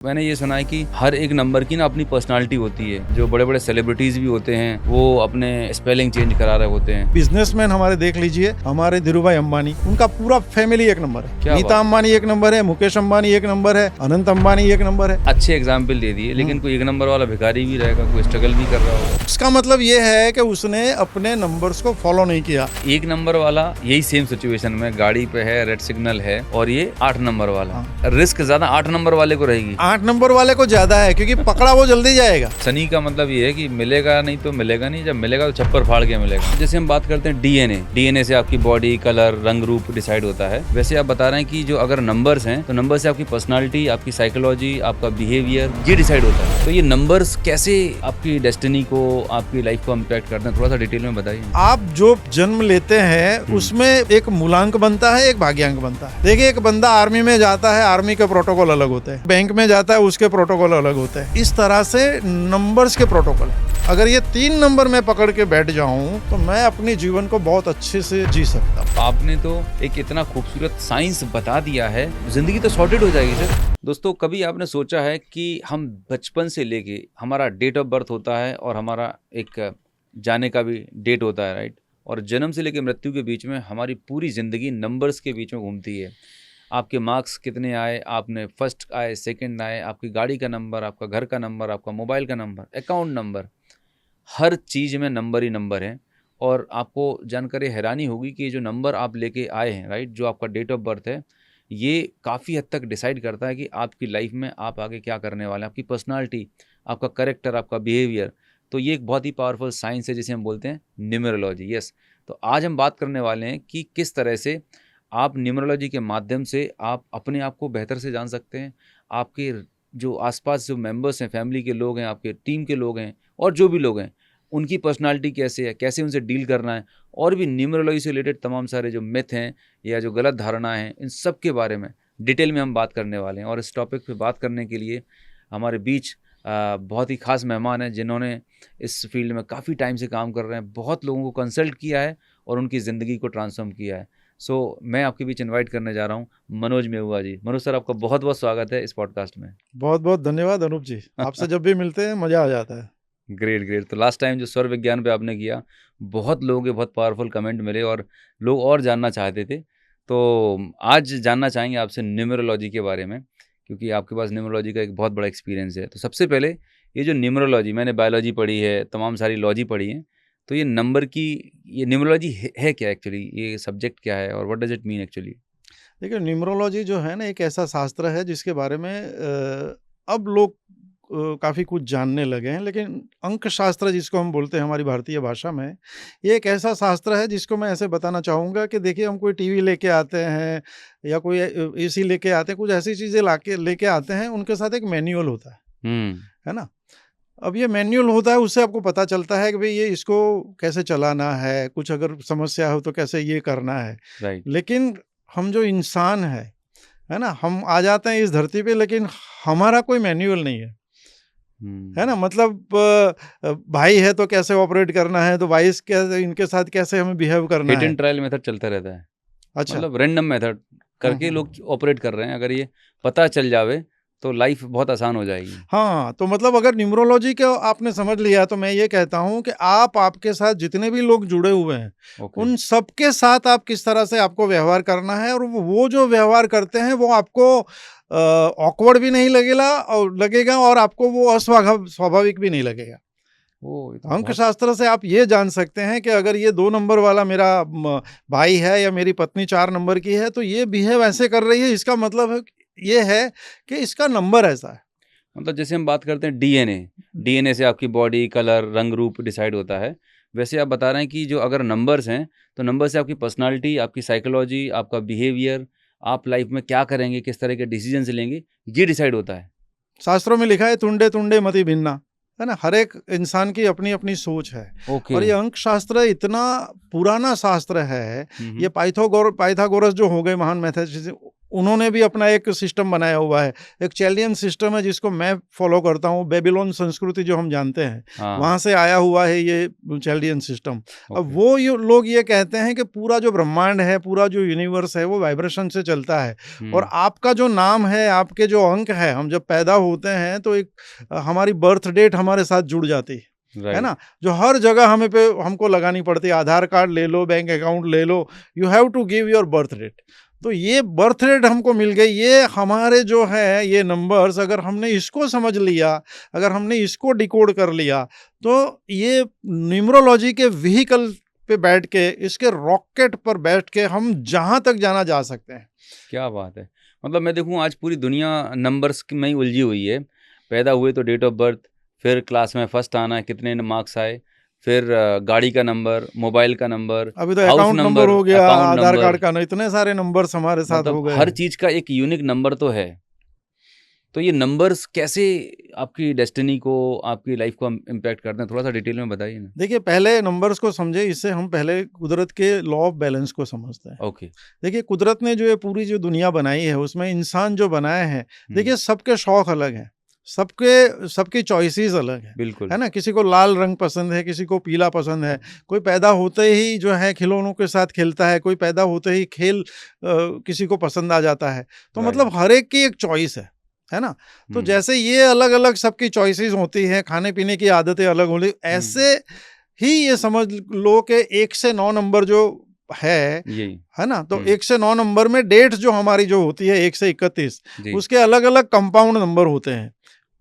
मैंने ये सुना है कि हर एक नंबर की ना अपनी पर्सनालिटी होती है। जो बड़े बड़े सेलिब्रिटीज भी होते हैं वो अपने स्पेलिंग चेंज करा रहे होते हैं। बिजनेसमैन हमारे देख लीजिए, हमारे धीरूभाई अंबानी, उनका पूरा फैमिली एक नंबर है। क्या नीता अंबानी एक नंबर है, मुकेश अंबानी एक नंबर है, अनंत अंबानी एक नंबर है। अच्छे एग्जाम्पल दे दिए, लेकिन कोई एक नंबर वाला भिखारी भी रहेगा, कोई स्ट्रगल भी कर रहा होगा। इसका मतलब ये है कि उसने अपने नंबर्स को फॉलो नहीं किया। एक नंबर वाला यही सेम सिचुएशन में गाड़ी पे है, रेड सिग्नल है, और ये 8 नंबर वाला, रिस्क ज्यादा 8 नंबर वाले को रहेगी। 8 नंबर वाले को ज्यादा है क्योंकि पकड़ा वो जल्दी जाएगा। शनि का मतलब ये है कि मिलेगा नहीं तो मिलेगा नहीं, जब मिलेगा तो छप्पर फाड़ के मिलेगा। जैसे हम बात करते हैं डीएनए से आपकी बॉडी, कलर, रंग रूप डिसाइड होता है। वैसे आप बता रहे हैं कि जो अगर नंबर्स हैं तो नंबर से आपकी पर्सनालिटी, आपकी साइकोलॉजी, आपका बिहेवियर ये डिसाइड होता है। तो ये नंबर्स कैसे आपकी डेस्टिनी को, आपकी लाइफ को इम्पैक्ट करते हैं, थोड़ा सा डिटेल में बताइए। आप जो जन्म लेते हैं उसमें एक मूलांक बनता है, एक भाग्यांक बनता है। देखिए, एक बंदा आर्मी में जाता है, आर्मी के प्रोटोकॉल अलग होते हैं। बैंक में जाता है, उसके प्रोटोकॉल अलग होते हैं। इस तरह से नंबर्स के प्रोटोकॉल है। अगर ये 3 नंबर में पकड़ के बैठ जाऊं तो मैं अपने जीवन को बहुत अच्छे से जी सकता हूं। आपने तो एक इतना खूबसूरत साइंस बता दिया है, जिंदगी तो सॉर्टेड हो जाएगी सर। दोस्तों, कभी आपने सोचा है कि हम बचपन से लेके हमारा डेट ऑफ बर्थ होता है और हमारा एक जाने का भी डेट होता है, राइट? और जन्म से लेकर मृत्यु के बीच में हमारी पूरी ज़िंदगी नंबर्स के बीच में घूमती है। आपके मार्क्स कितने आए, आपने फर्स्ट आए, सेकंड आए, आपकी गाड़ी का नंबर, आपका घर का नंबर, आपका मोबाइल का नंबर, अकाउंट नंबर, हर चीज़ में नंबर ही नंबर है। और आपको जानकर हैरानी होगी कि जो नंबर आप लेके आए हैं, राइट, जो आपका डेट ऑफ बर्थ है, ये काफ़ी हद तक डिसाइड करता है कि आपकी लाइफ में आप आगे क्या करने वाले हैं, आपकी पर्सनालिटी, आपका कैरेक्टर, आपका बिहेवियर। तो ये एक बहुत ही पावरफुल साइंस है जिसे हम बोलते हैं न्यूमरोलॉजी। यस, तो आज हम बात करने वाले हैं कि किस तरह से आप न्यूमरोलॉजी के माध्यम से आप अपने आप को बेहतर से जान सकते हैं। आपके जो आसपास जो मेंबर्स हैं, फैमिली के लोग हैं, आपके टीम के लोग हैं, और जो भी लोग हैं, उनकी पर्सनालिटी कैसे है, कैसे उनसे डील करना है, और भी न्यूमरोलॉजी से रिलेटेड तमाम सारे जो मिथ हैं या जो गलत धारणा हैं, इन सब के बारे में डिटेल में हम बात करने वाले हैं। और इस टॉपिक पे बात करने के लिए हमारे बीच बहुत ही ख़ास मेहमान हैं जिन्होंने इस फील्ड में काफ़ी टाइम से काम कर रहे हैं, बहुत लोगों को कंसल्ट किया है और उनकी ज़िंदगी को ट्रांसफॉर्म किया है। सो मैं आपके बीच इनवाइट करने जा रहा हूँ मनोज मेहुआ जी। मनोज सर, आपका बहुत बहुत स्वागत है इस पॉडकास्ट में। बहुत बहुत धन्यवाद अनूप जी, आपसे जब भी मिलते हैं मजा आ जाता है। Great great. तो लास्ट टाइम जो स्वर विज्ञान पे आपने किया, बहुत लोगों के बहुत पावरफुल कमेंट मिले और लोग और जानना चाहते थे। तो आज जानना चाहेंगे आपसे न्यूमरोलॉजी के बारे में, क्योंकि आपके पास न्यूमरोलॉजी का एक बहुत बड़ा एक्सपीरियंस है। तो सबसे पहले ये जो न्यूमरोलॉजी, मैंने बायोलॉजी पढ़ी है, तमाम सारी लॉजी पढ़ी है, तो ये नंबर की ये न्यूमरोलॉजी है क्या एक्चुअली, ये सब्जेक्ट क्या है और what does it mean actually? देखिए, न्यूमरोलॉजी जो है ना, एक ऐसा शास्त्र है जिसके बारे में अब लोग काफ़ी कुछ जानने लगे हैं। लेकिन अंक शास्त्र जिसको हम बोलते हैं हमारी भारतीय भाषा में, ये एक ऐसा शास्त्र है जिसको मैं ऐसे बताना चाहूँगा कि देखिए, हम कोई टीवी लेके आते हैं या कोई एसी लेके आते हैं, कुछ ऐसी चीज़ें लेके आते हैं, उनके साथ एक मैनुअल होता है ना? अब ये मैनुअल होता है, उससे आपको पता चलता है कि भाई ये इसको कैसे चलाना है, कुछ अगर समस्या हो तो कैसे ये करना है। राइट। लेकिन हम जो इंसान है ना, हम आ जाते हैं इस धरती पे, लेकिन हमारा कोई मैनुअल नहीं है ना। मतलब भाई है तो कैसे ऑपरेट करना है, तो भाई कैसे, इनके साथ कैसे हमें बिहेव करना हिट है। एंड ट्रायल मेथड चलता रहता है। अच्छा, मतलब रैंडम मेथड करके लोग ऑपरेट कर रहे हैं। अगर ये पता चल जावे तो लाइफ बहुत आसान हो जाएगी। हाँ, तो मतलब अगर न्यूमरोलॉजी को आपने समझ लिया तो मैं ये कहता हूँ कि आपके साथ जितने भी लोग जुड़े हुए हैं, ओके। उन सबके साथ आप किस तरह से आपको व्यवहार करना है, और वो जो व्यवहार करते हैं वो आपको ऑकवर्ड भी नहीं लगेगा और आपको वो स्वाभाविक भी नहीं लगेगा। ओ, अंक शास्त्र से आप ये जान सकते हैं कि अगर ये 2 नंबर वाला मेरा भाई है या मेरी पत्नी 4 नंबर की है, तो ये बिहेव ऐसे कर रही है, इसका मतलब है ये है कि इसका नंबर ऐसा है। मतलब जैसे हम बात करते हैं डीएनए से आपकी बॉडी, कलर, रंग रूप डिसाइड होता है। वैसे आप बता रहे हैं कि जो अगर नंबर्स हैं तो नंबर से आपकी पर्सनालिटी, आपकी साइकोलॉजी, आपका बिहेवियर, आप लाइफ में क्या करेंगे, किस तरह के डिसीजन लेंगे, ये डिसाइड होता है। शास्त्रों में लिखा है तुंडे तुंडे मति भिन्ना, है ना। हर एक इंसान की अपनी अपनी सोच है। ओके। और ये अंक शास्त्र इतना पुराना शास्त्र है। ये पाइथागोरस जो हो गए महान मैथमेटिशियन, उन्होंने भी अपना एक सिस्टम बनाया हुआ है। एक चैल्डियन सिस्टम है जिसको मैं फॉलो करता हूँ। बेबीलोन संस्कृति जो हम जानते हैं, हाँ, वहाँ से आया हुआ है ये चैल्डियन सिस्टम। अब ओके, वो लोग ये कहते हैं कि पूरा जो ब्रह्मांड है, पूरा जो यूनिवर्स है, वो वाइब्रेशन से चलता है। और आपका जो नाम है, आपके जो अंक है, हम जब पैदा होते हैं तो एक हमारी बर्थ डेट हमारे साथ जुड़ जाती है राइट, ना, जो हर जगह हमको लगानी पड़ती है। आधार कार्ड ले लो, बैंक अकाउंट ले लो, you have to give your birth date. तो ये बर्थ रेट हमको मिल गई। ये हमारे जो है ये नंबर्स, अगर हमने इसको समझ लिया, अगर हमने इसको डिकोड कर लिया, तो ये न्यूमरोलॉजी के व्हीकल पे बैठ के, इसके रॉकेट पर बैठ के हम जहां तक जाना जा सकते हैं। क्या बात है। मतलब मैं देखूं आज पूरी दुनिया नंबर्स में ही उलझी हुई है। पैदा हुए तो डेट ऑफ बर्थ, फिर क्लास में फर्स्ट आना, कितने मार्क्स आए, फिर गाड़ी का नंबर, मोबाइल का नंबर, अभी तो हाउस अकाउंट नंबर नंबर, हो गया, अकाउंट आधार नंबर, कार्ड का, इतने सारे नंबर्स हमारे साथ हो मतलब गए हर हैं। चीज का एक यूनिक नंबर तो है। तो ये नंबर्स कैसे आपकी डेस्टिनी को, आपकी लाइफ को इम्पैक्ट करते हैं, थोड़ा सा डिटेल में बताइए ना। देखिए, पहले नंबर्स को समझे, इससे हम पहले कुदरत के लॉ ऑफ बैलेंस को समझते हैं। ओके, देखिए, कुदरत ने जो ये पूरी जो दुनिया बनाई है, उसमें इंसान जो बनाए हैं, देखिए सबके शौक अलग हैं, सबकी चॉइसेस अलग बिल्कुल, है ना। किसी को लाल रंग पसंद है, किसी को पीला पसंद है, कोई पैदा होते ही जो है खिलौनों के साथ खेलता है, कोई पैदा होते ही खेल किसी को पसंद आ जाता है। तो राइट, मतलब हर एक की एक चॉइस है ना। तो जैसे ये अलग अलग सबकी चॉइसेस होती हैं, खाने पीने की आदतें अलग होती, ऐसे ही ये समझ लो कि 1 से 9 नंबर जो यही है ना, तो 1 से 9 नंबर में डेट जो हमारी जो होती है 1 से 31, जी, उसके अलग अलग कंपाउंड नंबर होते हैं,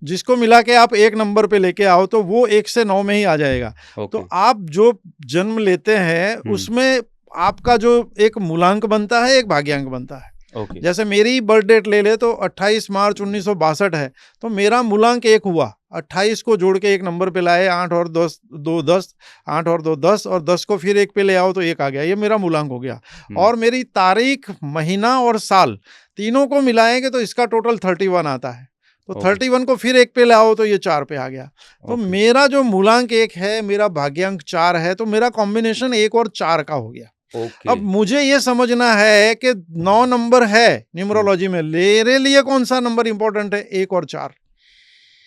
जिसको मिला के आप एक नंबर पे लेके आओ तो वो 1 से 9 में ही आ जाएगा। ओके, तो आप जो जन्म लेते हैं उसमें आपका जो एक मूलांक बनता है, एक भाग्यांक बनता है। ओके, जैसे मेरी बर्थ डेट ले ले तो 28 मार्च 1962 है, तो मेरा मूलांक 1 हुआ। 28 को जोड़ के एक नंबर पे लाए, 8 और 10 2 10, 8 और 2 10, और 10 को फिर एक पे ले आओ तो 1 आ गया, ये मेरा मूलांक हो गया। और मेरी तारीख, महीना और साल तीनों को मिलाएंगे तो इसका टोटल 31 आता है। तो ओके, 31 को फिर एक पे ले आओ तो ये 4 पे आ गया। तो ओके, मेरा जो मूलांक 1 है, मेरा भाग्यांक 4 है, तो मेरा कॉम्बिनेशन 1 और 4 का हो गया। ओके, अब मुझे ये समझना है कि 9 नंबर है न्यूमरोलॉजी में, मेरे लिए कौन सा नंबर इंपॉर्टेंट है, 1 और 4।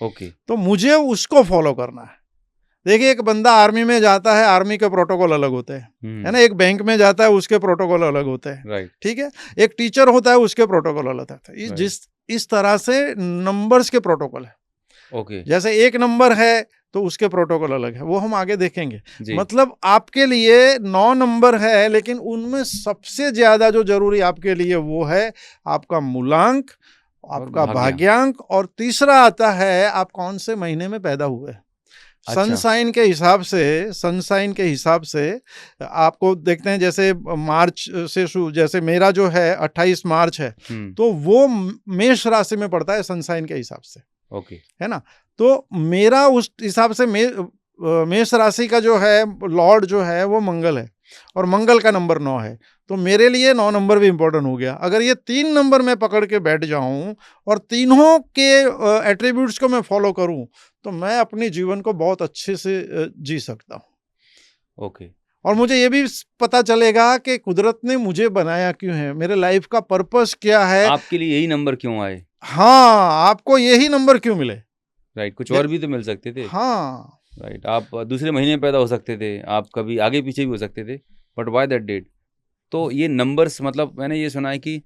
ओके, तो मुझे उसको फॉलो करना है। देखिए, एक बंदा आर्मी में जाता है, आर्मी के प्रोटोकॉल अलग होते हैं, है ना। एक बैंक में जाता है, उसके प्रोटोकॉल अलग होते हैं, राइट, ठीक है। एक टीचर होता है, उसके प्रोटोकॉल अलग होता है। इस तरह से नंबर्स के प्रोटोकॉल है। ओके, जैसे 1 नंबर है तो उसके प्रोटोकॉल अलग है, वो हम आगे देखेंगे। जी, मतलब आपके लिए 9 नंबर है, लेकिन उनमें सबसे ज्यादा जो जरूरी आपके लिए वो है आपका मूलांक, आपका भाग्यांक, और तीसरा आता है आप कौन से महीने में पैदा हुए। अच्छा, सनसाइन के हिसाब से आपको देखते हैं, जैसे मार्च से शुरू, जैसे मेरा जो है 28 मार्च है, तो वो मेष राशि में पड़ता है सनसाइन के हिसाब से, ओके, है ना। तो मेरा उस हिसाब से मेष राशि का जो है लॉर्ड जो है वो मंगल है, और मंगल का नंबर 9 है। तो मेरे लिए 9 नंबर भी इंपॉर्टेंट हो गया। अगर ये 3 नंबर में पकड़ के बैठ जाऊं और तीनों के एट्रीब्यूट्स को मैं फॉलो करूं, तो मैं अपने जीवन को बहुत अच्छे से जी सकता हूं। ओके, और मुझे ये भी पता चलेगा कि कुदरत ने मुझे बनाया क्यों है, मेरे लाइफ का पर्पस क्या है। आपके लिए यही नंबर क्यों आए? हाँ, आपको यही नंबर क्यों मिले। राइट, कुछ और भी तो मिल सकते थे। हाँ, राइट, आप दूसरे महीने में पैदा हो सकते थे, आप कभी आगे पीछे भी हो सकते थे, बट व्हाई दैट डेट? तो ये नंबर्स, मतलब मैंने ये सुना है कि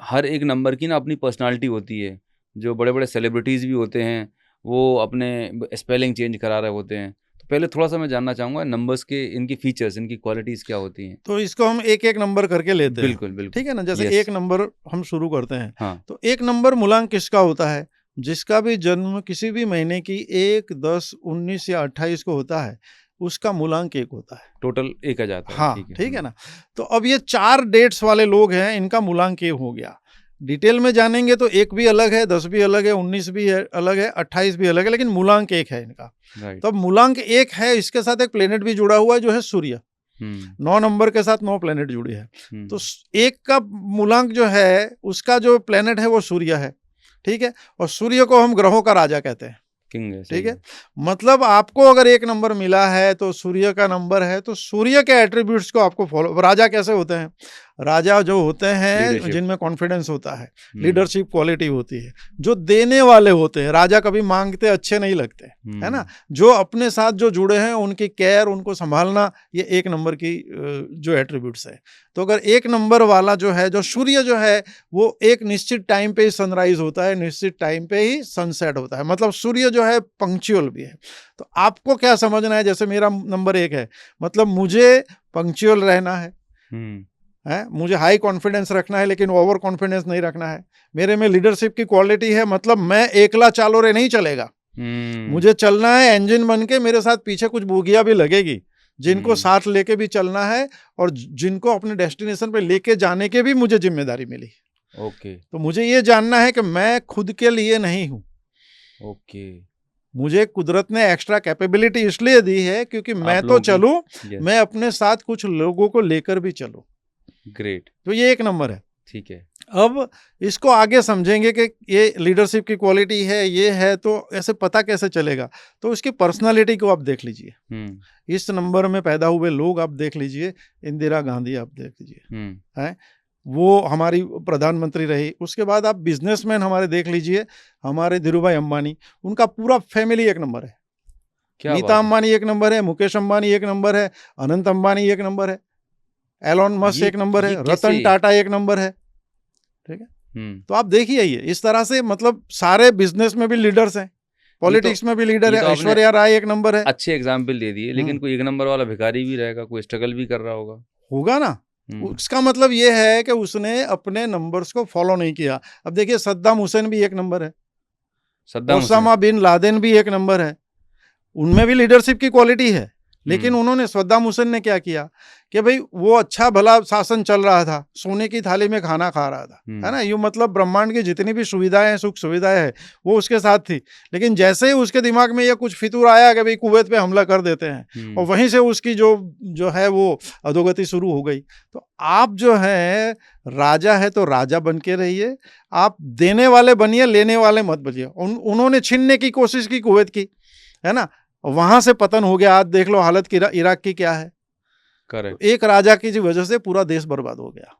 हर एक नंबर की ना अपनी पर्सनालिटी होती है। जो बड़े बड़े सेलिब्रिटीज़ भी होते हैं, वो अपने स्पेलिंग चेंज करा रहे होते हैं। तो पहले थोड़ा सा मैं जानना चाहूँगा नंबर्स के, इनकी फीचर्स, इनकी क्वालिटीज़ क्या होती हैं? तो इसको हम एक एक नंबर करके लेते हैं। बिल्कुल, बिल्कुल। ठीक है ना, जैसे यस। 1 नंबर हम शुरू करते हैं। हाँ, तो 1 नंबर मूलांक किसका होता है, जिसका भी जन्म किसी भी महीने की 1, 10, 19 या 28 को होता है, उसका मूलांक 1 होता है। टोटल 1 आ जाता है। हाँ, ठीक है ना। तो अब ये 4 डेट्स वाले लोग हैं, इनका मूलांक 1 हो गया। डिटेल में जानेंगे तो 1 भी अलग है, 10 भी अलग है, 19 भी अलग है, 28 भी अलग है, लेकिन मूलांक 1 है इनका। राइट। तो अब मूलांक 1 है, इसके साथ एक प्लेनेट भी जुड़ा हुआ है जो है सूर्य। 9 नंबर के साथ 9 प्लेनेट जुड़े हैं। तो 1 का मूलांक जो है, उसका जो प्लेनेट है वो सूर्य है, ठीक है। और सूर्य को हम ग्रहों का राजा कहते हैं, किंग है, ठीक है। मतलब आपको अगर 1 नंबर मिला है तो सूर्य का नंबर है, तो सूर्य के एट्रीब्यूट्स को आपको फॉलो। राजा कैसे होते हैं, राजा जो होते हैं लीडरशिप। जिनमें कॉन्फिडेंस होता है, लीडरशिप क्वालिटी होती है, जो देने वाले होते हैं, राजा कभी मांगते अच्छे नहीं लगते, है ना, जो अपने साथ जो जुड़े हैं उनकी केयर, उनको संभालना, ये एक नंबर की जो एट्रीब्यूट्स है। तो अगर एक नंबर वाला जो है, जो सूर्य जो है वो एक निश्चित टाइम पे ही सनराइज होता है, निश्चित टाइम पे ही सनसेट होता है, मतलब सूर्य जो है पंक्चुअल भी है। तो आपको क्या समझना है, जैसे मेरा नंबर 1 है, मतलब मुझे पंक्चुअल रहना है, मुझे हाई कॉन्फिडेंस रखना है लेकिन ओवर कॉन्फिडेंस नहीं रखना है, मेरे में लीडरशिप की क्वालिटी है, मतलब मैं एकला चालो रे नहीं चलेगा, मुझे चलना है इंजन बन के, मेरे साथ पीछे कुछ बोगियां भी लगेगी जिनको साथ लेके भी चलना है और जिनको अपने डेस्टिनेशन पे लेके जाने के भी मुझे जिम्मेदारी मिली। ओके। तो मुझे ये जानना है कि मैं खुद के लिए नहीं हूँ। ओके। मुझे कुदरत ने एक्स्ट्रा कैपेबिलिटी इसलिए दी है क्योंकि मैं तो चलूं, मैं अपने साथ कुछ लोगों को लेकर भी चलूं। ग्रेट। तो ये एक नंबर है। ठीक है। अब इसको आगे समझेंगे कि ये लीडरशिप की क्वालिटी है, ये है, तो ऐसे पता कैसे चलेगा? तो इसकी पर्सनालिटी को आप देख लीजिए। इस नंबर में पैदा हुए लोग आप देख लीजिए, इंदिरा गांधी आप देख लीजिए, है वो हमारी प्रधानमंत्री रही। उसके बाद आप बिजनेसमैन हमारे देख लीजिए, हमारे धीरूभाई अंबानी, उनका पूरा फैमिली एक नंबर है। नीता अंबानी एक नंबर है, मुकेश अंबानी एक नंबर है, अनंत अंबानी एक नंबर है, एलोन मस्क एक नंबर है, रतन टाटा एक नंबर है। ठीक है। तो आप देखिए ये इस तरह से, मतलब सारे बिजनेस में भी लीडर्स हैं, पॉलिटिक्स में भी लीडर है। ऐश्वर्या राय एक नंबर है। अच्छे एग्जाम्पल दे दिए, लेकिन कोई एक नंबर वाला भिखारी भी रहेगा, कोई स्ट्रगल भी कर रहा होगा ना। उसका मतलब ये है कि उसने अपने नंबर्स को फॉलो नहीं किया। अब देखिए सद्दाम हुसैन भी एक नंबर है, ओसामा बिन लादेन भी एक नंबर है, उनमें भी लीडरशिप की क्वालिटी है। लेकिन उन्होंने, सद्दाम हुसैन ने क्या किया कि भाई वो अच्छा भला शासन चल रहा था, सोने की थाली में खाना खा रहा था, है ना, यूं मतलब ब्रह्मांड की जितनी भी सुविधाएं हैं, सुख सुविधाएं हैं, वो उसके साथ थी। लेकिन जैसे ही उसके दिमाग में ये कुछ फितूर आया कि भाई कुवैत पे हमला कर देते हैं, और वहीं से उसकी जो है वो अधोगति शुरू हो गई। तो आप जो है राजा है तो राजा बन के रहिए, आप देने वाले बनिए, लेने वाले मत बनिए। उन्होंने छीनने की कोशिश की कुवैत की, है ना, वहां से पतन हो गया। आज देख लो हालत की इराक की क्या है। करेक्ट। तो एक राजा की वजह से पूरा देश बर्बाद हो गया,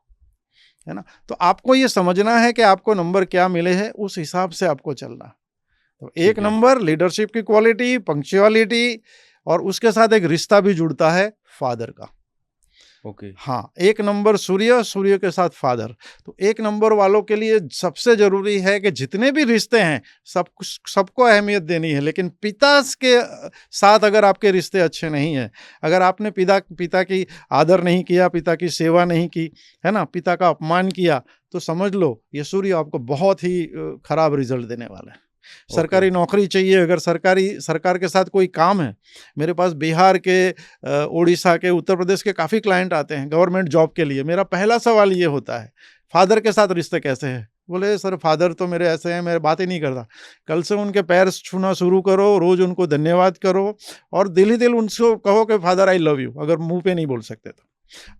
है ना। तो आपको ये समझना है कि आपको नंबर क्या मिले हैं, उस हिसाब से आपको चलना। तो एक नंबर लीडरशिप की क्वालिटी, पंक्चुअलिटी, और उसके साथ एक रिश्ता भी जुड़ता है फादर का। ओके। हाँ, एक नंबर सूर्य, सूर्य के साथ फादर। तो एक नंबर वालों के लिए सबसे जरूरी है कि जितने भी रिश्ते हैं सबको अहमियत देनी है। लेकिन पिता के साथ अगर आपके रिश्ते अच्छे नहीं हैं, अगर आपने पिता की आदर नहीं किया, पिता की सेवा नहीं की, है ना, पिता का अपमान किया, तो समझ लो ये सूर्य आपको बहुत ही खराब रिजल्ट देने वाला है। सरकारी नौकरी चाहिए, अगर सरकार के साथ कोई काम है, मेरे पास बिहार के, उड़ीसा के, उत्तर प्रदेश के काफ़ी क्लाइंट आते हैं गवर्नमेंट जॉब के लिए। मेरा पहला सवाल ये होता है, फादर के साथ रिश्ते कैसे हैं? बोले सर फादर तो मेरे ऐसे हैं, मेरे बात ही नहीं करता। कल से उनके पैर छूना शुरू करो, रोज उनको धन्यवाद करो, और दिल ही दिल उनको कहो कि फादर आई लव यू, अगर मुंह पे नहीं बोल सकते तो।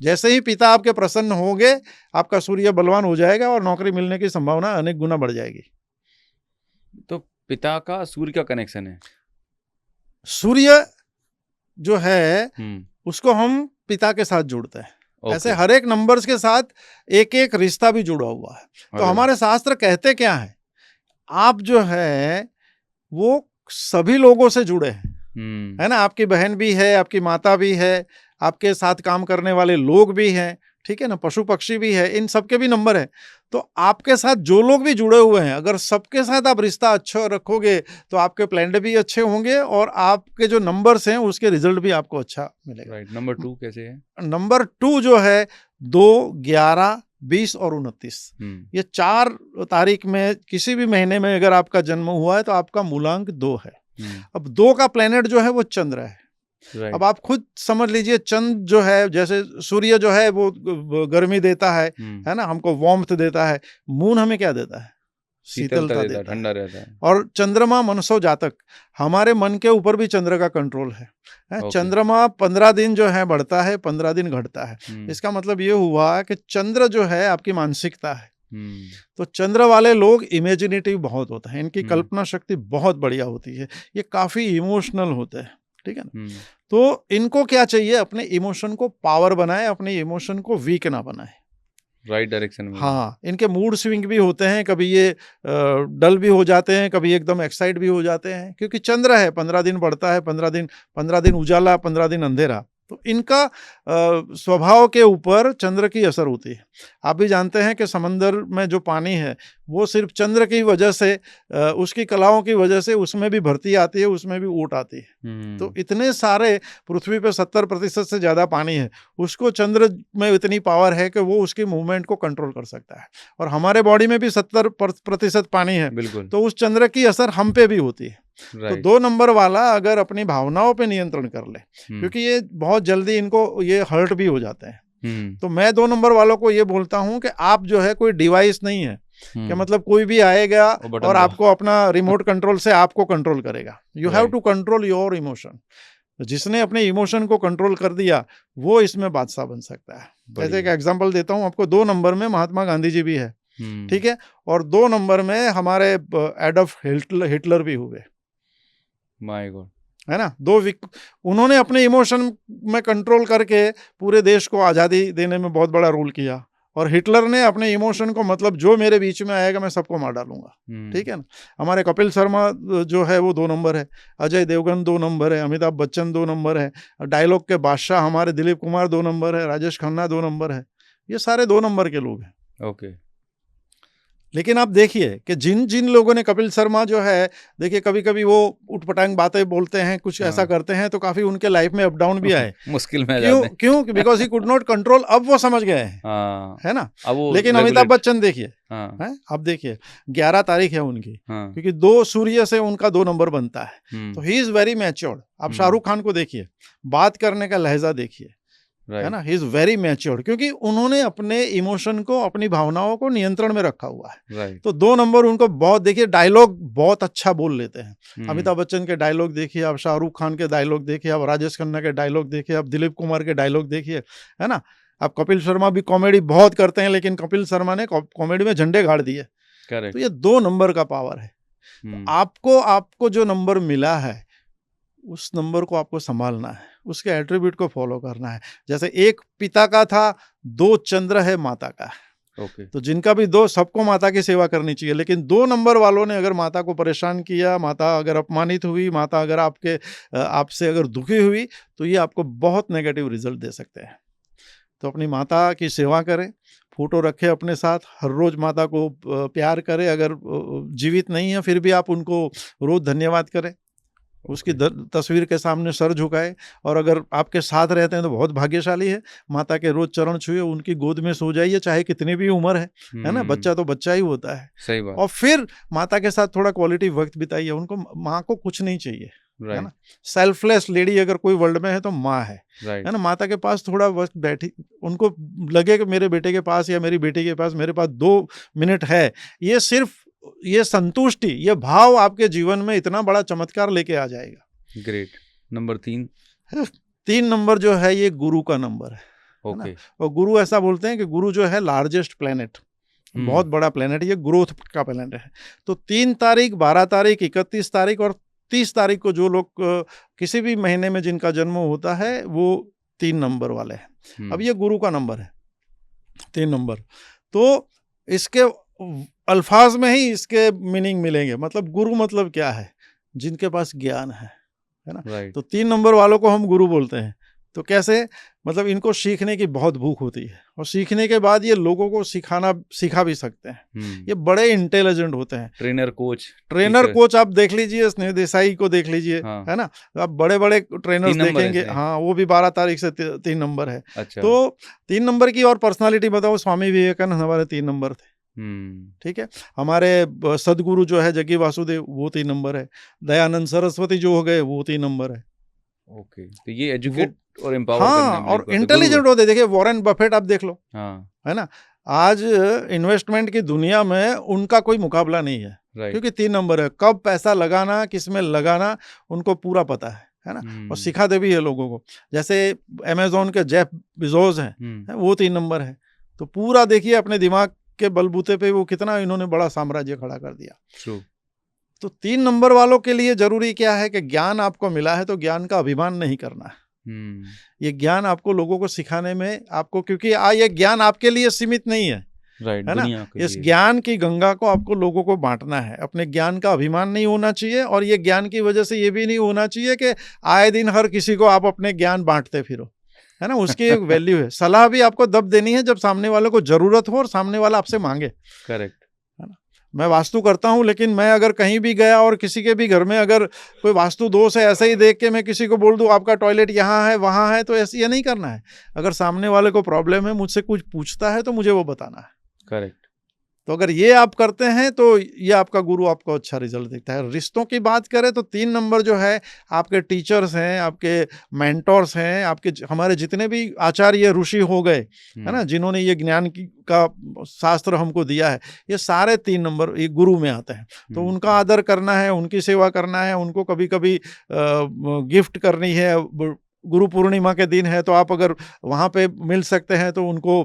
जैसे ही पिता आपके प्रसन्न होंगे, आपका सूर्य बलवान हो जाएगा और नौकरी मिलने की संभावना अनेक गुना बढ़ जाएगी। तो पिता का सूर्य का कनेक्शन है? सूर्य जो है उसको हम पिता के साथ जोड़ते हैं। ऐसे हर एक नंबर्स के साथ एक एक रिश्ता भी जुड़ा हुआ है। तो हमारे शास्त्र कहते क्या है, आप जो है वो सभी लोगों से जुड़े हैं, है ना। आपकी बहन भी है, आपकी माता भी है, आपके साथ काम करने वाले लोग भी हैं, ठीक है ना, पशु पक्षी भी है, इन सबके भी नंबर है। तो आपके साथ जो लोग भी जुड़े हुए हैं, अगर सबके साथ आप रिश्ता अच्छा रखोगे तो आपके प्लान भी अच्छे होंगे और आपके जो नंबर्स हैं उसके रिजल्ट भी आपको अच्छा मिलेगा। राइट। नंबर 2 कैसे है? नंबर 2 जो है 2, 11, 20 और 29, ये 4 तारीख में किसी भी महीने में अगर आपका जन्म हुआ है तो आपका मूलांक 2 है। अब 2 का प्लेनेट जो है वो चंद्र है। अब आप खुद समझ लीजिए, चंद्र जो है, जैसे सूर्य जो है वो गर्मी देता है ना, हमको वार्मथ देता है। मून हमें क्या देता है? शीतलता देता है, ठंडा रहता है। और चंद्रमा मनसो जातक, हमारे मन के ऊपर भी चंद्र का कंट्रोल है। चंद्रमा 15 दिन जो है बढ़ता है, 15 दिन घटता है। इसका मतलब ये हुआ कि चंद्र जो है आपकी मानसिकता है। तो चंद्र वाले लोग इमेजिनेटिव बहुत होते हैं, इनकी कल्पना शक्ति बहुत बढ़िया होती है, ये काफी इमोशनल होते हैं, ठीक है ना। तो इनको क्या चाहिए, अपने इमोशन को पावर बनाए, अपने इमोशन को वीक ना बनाए। राइट डायरेक्शन में। हाँ, इनके मूड स्विंग भी होते हैं, कभी ये डल भी हो जाते हैं, कभी एकदम एक्साइट भी हो जाते हैं, क्योंकि चंद्र है, 15 दिन बढ़ता है, 15 दिन उजाला, 15 दिन अंधेरा। तो इनका स्वभाव के ऊपर चंद्र की असर होती है। आप भी जानते हैं कि समंदर में जो पानी है वो सिर्फ चंद्र की वजह से, उसकी कलाओं की वजह से उसमें भी भरती आती है, उसमें भी ऊट आती है। तो इतने सारे, पृथ्वी पे 70% से ज़्यादा पानी है, उसको चंद्र में इतनी पावर है कि वो उसकी मूवमेंट को कंट्रोल कर सकता है। और हमारे बॉडी में भी 70% पानी है, बिल्कुल। तो उस चंद्र की असर हम पे भी होती है। तो राइट। 2 नंबर वाला अगर अपनी भावनाओं पे नियंत्रण कर ले, क्योंकि ये बहुत जल्दी इनको ये हर्ट भी हो जाते हैं। तो मैं 2 नंबर वालों को ये बोलता हूं कि आप जो है कोई डिवाइस नहीं है कि मतलब कोई भी आएगा और आपको अपना रिमोट कंट्रोल से आपको कंट्रोल करेगा। You have to control your emotion. जिसने अपने इमोशन को कंट्रोल कर दिया वो इसमें बादशाह बन सकता है। जैसे एक एग्जांपल देता हूं आपको, 2 नंबर में महात्मा गांधी जी भी है, ठीक है, और 2 नंबर में हमारे एडॉल्फ हिटलर भी हुए। माय गॉड, है ना। उन्होंने अपने इमोशन में कंट्रोल करके पूरे देश को आज़ादी देने में बहुत बड़ा रोल किया। और हिटलर ने अपने इमोशन को, मतलब जो मेरे बीच में आएगा मैं सबको मार डालूंगा, ठीक है ना। हमारे कपिल शर्मा जो है वो 2 नंबर है, अजय देवगन 2 नंबर है, अमिताभ बच्चन 2 नंबर है, डायलॉग के बादशाह हमारे दिलीप कुमार 2 नंबर है, राजेश खन्ना 2 नंबर है। ये सारे 2 नंबर के लोग हैं। ओके। लेकिन आप देखिए कि जिन जिन लोगों ने, कपिल शर्मा जो है, देखिए कभी कभी वो उठपटांग बातें बोलते हैं, कुछ ऐसा करते हैं, तो काफी उनके लाइफ में अप डाउन भी आए। मुश्किल में क्यों? Because he could not control. अब वो समझ गए हैं, है ना। लेकिन अमिताभ बच्चन देखिए, आप देखिए 11 तारीख है उनकी, क्योंकि 2 सूर्य से उनका 2 नंबर बनता है, तो ही इज वेरी मैच्योर्ड। आप शाहरुख खान को देखिए, बात करने का लहजा देखिए, है ना, ही इज वेरी मैच्योर्ड, क्योंकि उन्होंने अपने इमोशन को, अपनी भावनाओं को नियंत्रण में रखा हुआ है। तो 2 नंबर उनको बहुत, देखिए डायलॉग बहुत अच्छा बोल लेते हैं। अमिताभ बच्चन के डायलॉग देखिए आप, शाहरुख खान के डायलॉग देखिए आप, राजेश खन्ना के डायलॉग देखिए आप, दिलीप कुमार के डायलॉग देखिए, है ना। आप कपिल शर्मा भी कॉमेडी बहुत करते हैं, लेकिन कपिल शर्मा ने कॉमेडी में झंडे गाड़ दिए। तो ये 2 नंबर का पावर है। तो आपको जो नंबर मिला है उस नंबर को आपको संभालना है, उसके एट्रीब्यूट को फॉलो करना है। जैसे एक पिता का था, 2 चंद्र है माता का। तो जिनका भी 2, सबको माता की सेवा करनी चाहिए। लेकिन 2 नंबर वालों ने अगर माता को परेशान किया, माता अगर अपमानित हुई, माता अगर आपसे अगर दुखी हुई, तो ये आपको बहुत नेगेटिव रिजल्ट दे सकते हैं। तो अपनी माता की सेवा करें, फोटो रखें अपने साथ, हर रोज माता को प्यार करें। अगर जीवित नहीं है फिर भी आप उनको रोज धन्यवाद करें, उसकी तस्वीर के सामने सर झुकाए। और अगर आपके साथ रहते हैं तो बहुत भाग्यशाली है। माता के रोज चरण छुए, उनकी गोद में सो जाइए, चाहे कितनी भी उम्र है ना। बच्चा तो बच्चा ही होता है। सही बात। और फिर माता के साथ थोड़ा क्वालिटी वक्त बिताइए। उनको, माँ को कुछ नहीं चाहिए, है ना। सेल्फलेस लेडी अगर कोई वर्ल्ड में है तो माँ है ना। माता के पास थोड़ा वक्त बैठी, उनको लगे कि मेरे बेटे के पास या मेरी बेटी के पास मेरे पास 2 मिनट है, ये सिर्फ ये संतुष्टि, ये भाव आपके जीवन में इतना बड़ा चमत्कार लेके आ जाएगा। ग्रेट। नंबर 3 नंबर जो है ये गुरु का नंबर है। ओके। और गुरु, ऐसा बोलते हैं कि गुरु जो है लार्जेस्ट प्लेनेट, बहुत बड़ा प्लेनेट, ये ग्रोथ का प्लेनेट है। तो 3 तारीख, 12 तारीख, 31 तारीख और 30 तारीख को जो लोग किसी भी महीने में जिनका जन्म होता है वो 3 नंबर वाले हैं। अब ये गुरु का नंबर है 3 नंबर। तो इसके अल्फाज में ही इसके मीनिंग मिलेंगे। मतलब गुरु मतलब क्या है? जिनके पास ज्ञान है ना। तो 3 नंबर वालों को हम गुरु बोलते हैं। तो कैसे? मतलब इनको सीखने की बहुत भूख होती है, और सीखने के बाद ये लोगों को सिखा भी सकते हैं। ये बड़े इंटेलिजेंट होते हैं। ट्रेनर कोच आप देख लीजिए, स्नेह देसाई को देख लीजिए, है ना। आप बड़े बड़े ट्रेनर्स देखेंगे, हाँ, वो भी 12 तारीख से 3 नंबर है। अच्छा। तो 3 नंबर की और पर्सनालिटी बताओ, स्वामी विवेकानंद हमारे 3 नंबर थे, ठीक है। हमारे सदगुरु जो है जग्गी वासुदेव, वो 3 नंबर है। दयानंद सरस्वती जो हो गए, वो 3 नंबर है। ओके। तो ये एजुकेट और एम्पावर हाँ, और इंटेलिजेंट होते। देखिए वॉरेन बफेट आप देख लो, है ना। आज इन्वेस्टमेंट की दुनिया में उनका कोई मुकाबला नहीं है, क्योंकि 3 नंबर है। कब पैसा लगाना, किस में लगाना, उनको पूरा पता है ना। और सिखाते भी है लोगों को। जैसे अमेज़न के जेफ बेजोस हैं, वो 3 नंबर है। तो पूरा देखिए अपने दिमाग के बलबूते पे वो कितना इन्होंने बड़ा साम्राज्य खड़ा कर दिया। तो 3 नंबर वालों के लिए जरूरी क्या है कि ज्ञान आपको मिला है तो ज्ञान का अभिमान नहीं करना है। ये ज्ञान आपको लोगों को सिखाने में आपको, क्योंकि ये ज्ञान आपके लिए सीमित नहीं है, राइट, है ना। दुनिया के इस लिए। ज्ञान की गंगा को आपको लोगों को बांटना है। अपने ज्ञान का अभिमान नहीं होना चाहिए, और ये ज्ञान की वजह से ये भी नहीं होना चाहिए कि आए दिन हर किसी को आप अपने ज्ञान बांटते फिरो, है ना। उसकी एक वैल्यू है। सलाह भी आपको तब देनी है जब सामने वाले को जरूरत हो और सामने वाला आपसे मांगे। करेक्ट। मैं वास्तु करता हूं, लेकिन मैं अगर कहीं भी गया और किसी के भी घर में अगर कोई वास्तु दोष है, ऐसे ही देख के मैं किसी को बोल दूं आपका टॉयलेट यहाँ है वहां है, तो ऐसे ये नहीं करना है। अगर सामने वाले को प्रॉब्लम है, मुझसे कुछ पूछता है, तो मुझे वो बताना है। करेक्ट। तो अगर ये आप करते हैं तो ये आपका गुरु आपको अच्छा रिजल्ट देता है। रिश्तों की बात करें तो 3 नंबर जो है आपके टीचर्स हैं, आपके मेंटोर्स हैं, आपके हमारे जितने भी आचार्य ऋषि हो गए, है ना, जिन्होंने ये ज्ञान का शास्त्र हमको दिया है, ये सारे 3 नंबर ये गुरु में आते हैं। तो उनका आदर करना है, उनकी सेवा करना है, उनको कभी कभी गिफ्ट करनी है। गुरु पूर्णिमा के दिन है तो आप अगर वहाँ पे मिल सकते हैं तो उनको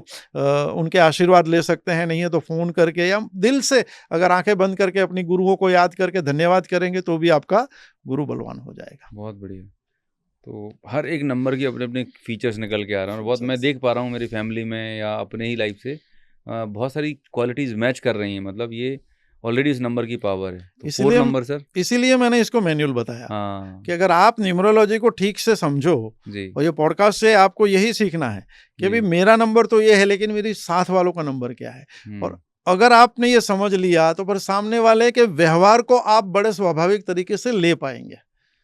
उनके आशीर्वाद ले सकते हैं, नहीं है तो फ़ोन करके या दिल से अगर आंखें बंद करके अपनी गुरुओं को याद करके धन्यवाद करेंगे तो भी आपका गुरु बलवान हो जाएगा। बहुत बढ़िया। तो हर एक नंबर की अपने अपने फीचर्स निकल के आ रहे हैं, और बहुत मैं देख पा रहा हूँ मेरी फैमिली में या अपने ही लाइफ से बहुत सारी क्वालिटीज़ मैच कर रही हैं। मतलब ये ऑलरेडी इस नंबर की पावर है। तो 4 नंबर सर, इसीलिए मैंने इसको मैनुअल बताया। हाँ, कि अगर आप न्यूमरोलॉजी को ठीक से समझो, जी, और ये पॉडकास्ट से आपको यही सीखना है कि भाई मेरा नंबर तो ये है, लेकिन मेरी साथ वालों का नंबर क्या है। और अगर आपने ये समझ लिया तो फिर सामने वाले के व्यवहार को आप बड़े स्वाभाविक तरीके से ले पाएंगे।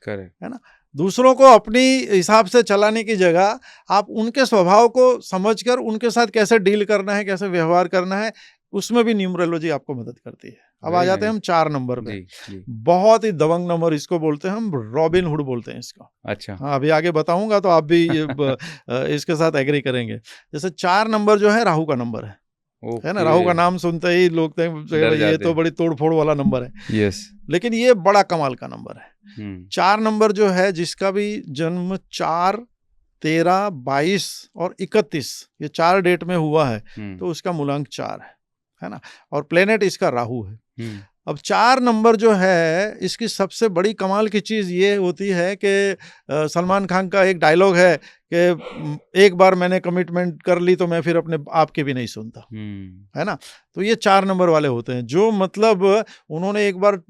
करेक्ट, है ना। दूसरों को अपनी हिसाब से चलाने की जगह आप उनके स्वभाव को समझकर उनके साथ कैसे डील करना है, कैसे व्यवहार करना है, उसमें भी न्यूमरोलॉजी आपको मदद करती है। अब आ जाते हैं हम 4 नंबर पे। जी। बहुत ही दबंग नंबर इसको बोलते हैं हम, रॉबिन हुड बोलते हैं इसको। अच्छा, हाँ, अभी आगे बताऊंगा तो आप भी इसके साथ एग्री करेंगे। जैसे 4 नंबर जो है राहु का नंबर है ना। राहु का नाम सुनते ही लोग ये तो बड़ी तोड़-फोड़ वाला नंबर है। यस, लेकिन ये बड़ा कमाल का नंबर है। 4 नंबर जो है, जिसका भी जन्म 4, 13, 22 और 31 ये 4 डेट में हुआ है, तो उसका मूलांक 4 है ना। और प्लेनेट इसका राहु है। अब 4 नंबर जो है, इसकी सबसे बड़ी कमाल की चीज ये होती है कि सलमान खान का एक डायलॉग है कि एक बार मैंने कमिटमेंट कर ली तो मैं फिर अपने आप की भी नहीं सुनता, है ना। तो ये 4 नंबर वाले होते हैं जो मतलब उन्होंने एक बार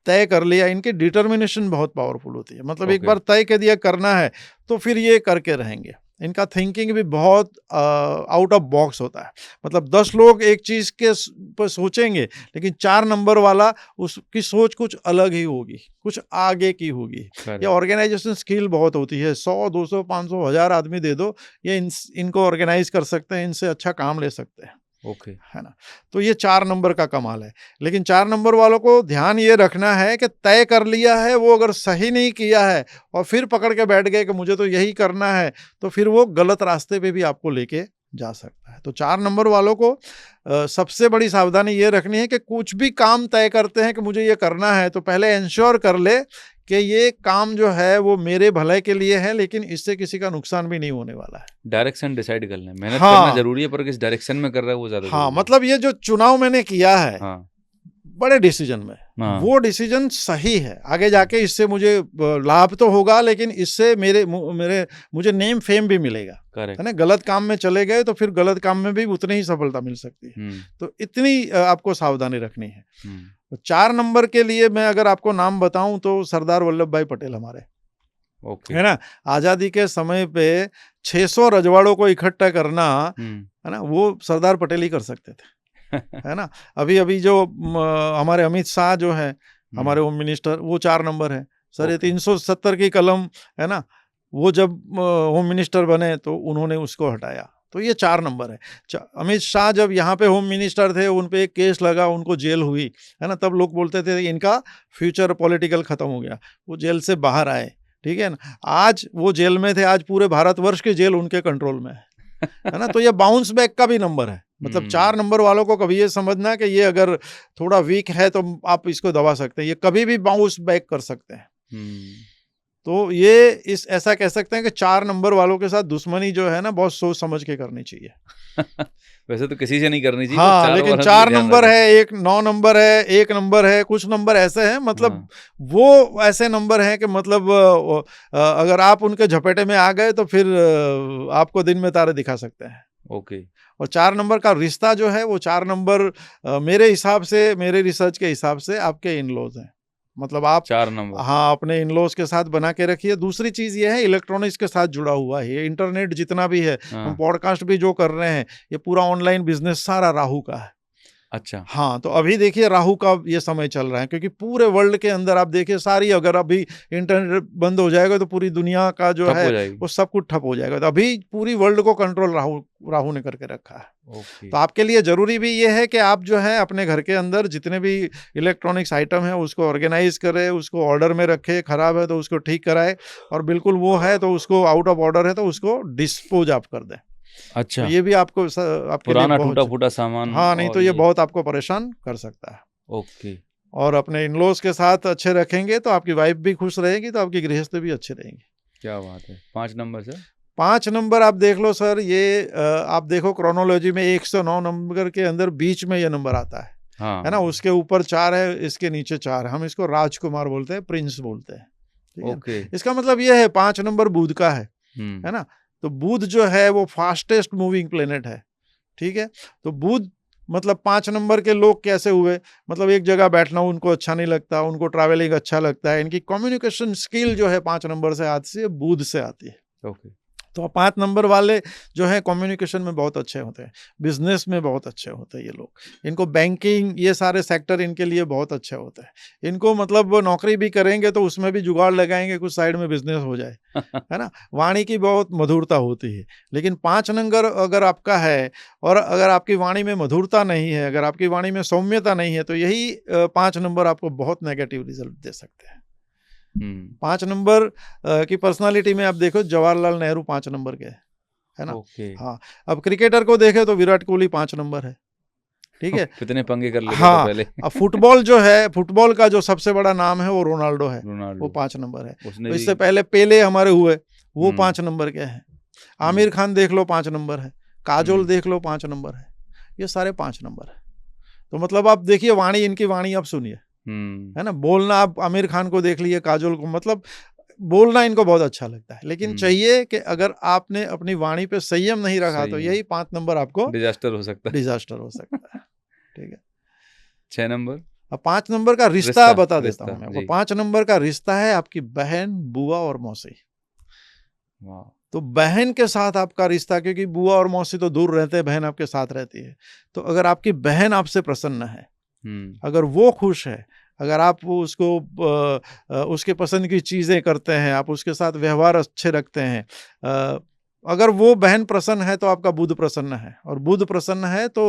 तय कर लिया। इनकी डिटर्मिनेशन बहुत पावरफुल होती है। मतलब एक बार तय कर दिया करना है तो फिर ये करके रहेंगे। इनका थिंकिंग भी बहुत आउट ऑफ बॉक्स होता है। मतलब 10 लोग एक चीज के पर सोचेंगे, लेकिन 4 नंबर वाला उसकी सोच कुछ अलग ही होगी, कुछ आगे की होगी। ये ऑर्गेनाइजेशन स्किल बहुत होती है। 100, 200, 500, 1000 आदमी दे दो, ये इनको ऑर्गेनाइज कर सकते हैं, इनसे अच्छा काम ले सकते हैं। ओके, है ना। तो ये 4 नंबर का कमाल है। लेकिन 4 नंबर वालों को ध्यान ये रखना है कि तय कर लिया है, वो अगर सही नहीं किया है और फिर पकड़ के बैठ गए कि मुझे तो यही करना है, तो फिर वो गलत रास्ते पे भी आपको लेके जा सकता है। तो 4 नंबर वालों को सबसे बड़ी सावधानी ये रखनी है कि कुछ भी काम तय करते हैं कि मुझे ये करना है, तो पहले इंश्योर कर ले कि ये काम जो है वो मेरे भले के लिए है, लेकिन इससे किसी का नुकसान भी नहीं होने वाला है। डायरेक्शन डिसाइड करना है। मेहनत करना जरूरी है, पर किस डायरेक्शन में कर रहा है वो ज्यादा हाँ, मतलब ये जो चुनाव मैंने किया है, हाँ, बड़े डिसीजन में, वो डिसीजन सही है। आगे जाके इससे मुझे लाभ तो होगा, लेकिन इससे मुझे नेम फेम भी मिलेगा, है ना। गलत काम में चले गए तो फिर गलत काम में भी उतनी ही सफलता मिल सकती है। तो इतनी आपको सावधानी रखनी है। तो 4 नंबर के लिए मैं अगर आपको नाम बताऊं तो सरदार वल्लभ भाई पटेल हमारे, है ना। आजादी के समय पे 600 रजवाड़ों को इकट्ठा करना, है ना, वो सरदार पटेल ही कर सकते थे। है ना। अभी जो हमारे अमित शाह जो है, हमारे होम मिनिस्टर, वो 4 नंबर है सर। ये 370 की कलम, है ना, वो जब होम मिनिस्टर बने तो उन्होंने उसको हटाया। तो ये 4 नंबर है। अमित शाह जब यहाँ पे होम मिनिस्टर थे, उन पे एक केस लगा, उनको जेल हुई, है ना। तब लोग बोलते थे इनका फ्यूचर पॉलिटिकल खत्म हो गया। वो जेल से बाहर आए, ठीक है ना। आज वो जेल में थे, आज पूरे भारतवर्ष की जेल उनके कंट्रोल में है ना। तो ये बाउंस बैक का भी नंबर है। मतलब 4 नंबर वालों को कभी ये समझना कि ये अगर थोड़ा वीक है तो आप इसको दबा सकते हैं, ये कभी भी बाउंस बैक कर सकते हैं। तो ये ऐसा कह सकते हैं कि 4 नंबर वालों के साथ दुश्मनी जो है ना, बहुत सोच समझ के करनी चाहिए। वैसे तो किसी से नहीं करनी चाहिए, हाँ, पर लेकिन वाला 4 ध्यान नंबर रखें। है, एक 9 नंबर है, 1 नंबर है, कुछ नंबर ऐसे हैं मतलब हाँ, वो ऐसे नंबर हैं कि मतलब अगर आप उनके झपेटे में आ गए तो फिर आपको दिन में तारे दिखा सकते हैं। ओके। और 4 नंबर का रिश्ता जो है वो 4 नंबर मेरे हिसाब से, मेरे रिसर्च के हिसाब से आपके इन-लॉज़ हैं। मतलब आप 4 नंबर। हाँ, अपने इन-लॉज़ के साथ बना के रखिए। दूसरी चीज़ ये है इलेक्ट्रॉनिक्स के साथ जुड़ा हुआ है। ये इंटरनेट जितना भी है, हम हाँ, पॉडकास्ट भी जो कर रहे हैं, ये पूरा ऑनलाइन बिज़नेस सारा राहु का है। अच्छा, हाँ, तो अभी देखिए राहु का ये समय चल रहा है क्योंकि पूरे वर्ल्ड के अंदर आप देखिए सारी अगर अभी इंटरनेट बंद हो जाएगा तो पूरी दुनिया का जो ठप है हो जाएगी। वो सब कुछ ठप हो जाएगा। तो अभी पूरी वर्ल्ड को कंट्रोल राहु राहु ने करके रखा है। ओके, तो आपके लिए ज़रूरी भी ये है कि आप जो है अपने घर के अंदर जितने भी इलेक्ट्रॉनिक्स आइटम हैं उसको ऑर्गेनाइज़ करें, उसको ऑर्डर में रखें, खराब है तो उसको ठीक कराएँ और बिल्कुल वो है तो उसको आउट ऑफ ऑर्डर है तो उसको डिस्पोज़ आप कर दें। तो अच्छा, ये भी आपको आपके लिए पुराना बहुत टूटा-फूटा सामान हाँ, नहीं तो और ये ये बहुत आपको परेशान कर सकता है। ओके, और अपने इन-लॉज़ के साथ अच्छे रखेंगे तो आपकी वाइफ़ भी खुश रहेगी, तो आपकी गृहस्थी भी अच्छी रहेंगी। क्या बात है। 5 नंबर सर? 5 नंबर आप देख लो सर ये आप देखो क्रोनोलॉजी में 109 नंबर के अंदर बीच में ये नंबर आता है ना? हाँ, उसके ऊपर 4 है, इसके नीचे 4 है। हम इसको राजकुमार बोलते हैं, प्रिंस बोलते हैं। ठीक है? ओके, इसका मतलब ये है 5 नंबर बुध का है हुँ, ना? तो बुध जो है वो फास्टेस्ट मूविंग प्लैनेट है। ठीक है? तो बुध मतलब 5 नंबर के लोग कैसे हुए? मतलब एक जगह बैठना उनको अच्छा नहीं लगता, उनको ट्रैवलिंग अच्छा लगता है। इनकी कम्युनिकेशन स्किल जो है 5 नंबर से आती है, बुध से आती है। ओके, तो 5 नंबर वाले जो हैं कम्युनिकेशन में बहुत अच्छे होते हैं, बिज़नेस में बहुत अच्छे होते हैं ये लोग। इनको बैंकिंग ये सारे सेक्टर इनके लिए बहुत अच्छे होते हैं। इनको मतलब वो नौकरी भी करेंगे तो उसमें भी जुगाड़ लगाएँगे कुछ साइड में बिज़नेस हो जाए, है ना? वाणी की बहुत मधुरता होती है। लेकिन 5 नंबर अगर आपका है और अगर आपकी वाणी में मधुरता नहीं है, अगर आपकी वाणी में सौम्यता नहीं है तो यही 5 नंबर आपको बहुत नेगेटिव रिज़ल्ट दे सकते हैं। हुँ, 5 नंबर की पर्सनैलिटी में आप देखो जवाहरलाल नेहरू 5 नंबर के हैं, है ना? ओके, हाँ, अब क्रिकेटर को देखें तो विराट कोहली 5 नंबर है, ठीक है? कितने पंगे कर लेता था हाँ, पहले। अब फुटबॉल जो है, फुटबॉल का जो सबसे बड़ा नाम है वो रोनाल्डो है, वो रोनाल्डो, 5 नंबर है। उसने तो भी इससे पहले पेले हमारे हुए, वो हुँ, 5 नंबर के हैं। हुँ, आमिर खान देख लो 5 नंबर है, काजोल हुँ, देख लो 5 नंबर है, ये सारे 5 नंबर हैं। तो मतलब आप देखिए वाणी इनकी वाणी आप सुनिए, हुँ, है ना? बोलना आप आमिर खान को देख लीजिए, काजोल को मतलब बोलना इनको बहुत अच्छा लगता है। लेकिन हुँ, चाहिए कि अगर आपने अपनी वाणी पे संयम नहीं रखा सही तो है, यही 5 नंबर आपको डिज़ास्टर हो सकता है। डिज़ास्टर हो सकता है। ठीक है? 6 नंबर? अब 5 नंबर का रिश्ता रिश्ता, बता देता हूँ रिश्ता, मैं आपको। जी, 5 नंबर का रिश्ता है आपकी बहन, बुआ और मौसी। वाह! तो बहन के साथ आपका रिश्ता क्योंकि बुआ और मौसी तो दूर रहते हैं, बहन आपके साथ रहती है। तो अगर आपकी बहन आपसे प्रसन्न है, हुँ, अगर वो खुश है, अगर आप वो उसको उसके पसंद की चीज़ें करते हैं, आप उसके साथ व्यवहार अच्छे रखते हैं, अगर वो बहन प्रसन्न है तो आपका बुध प्रसन्न है और बुध प्रसन्न है तो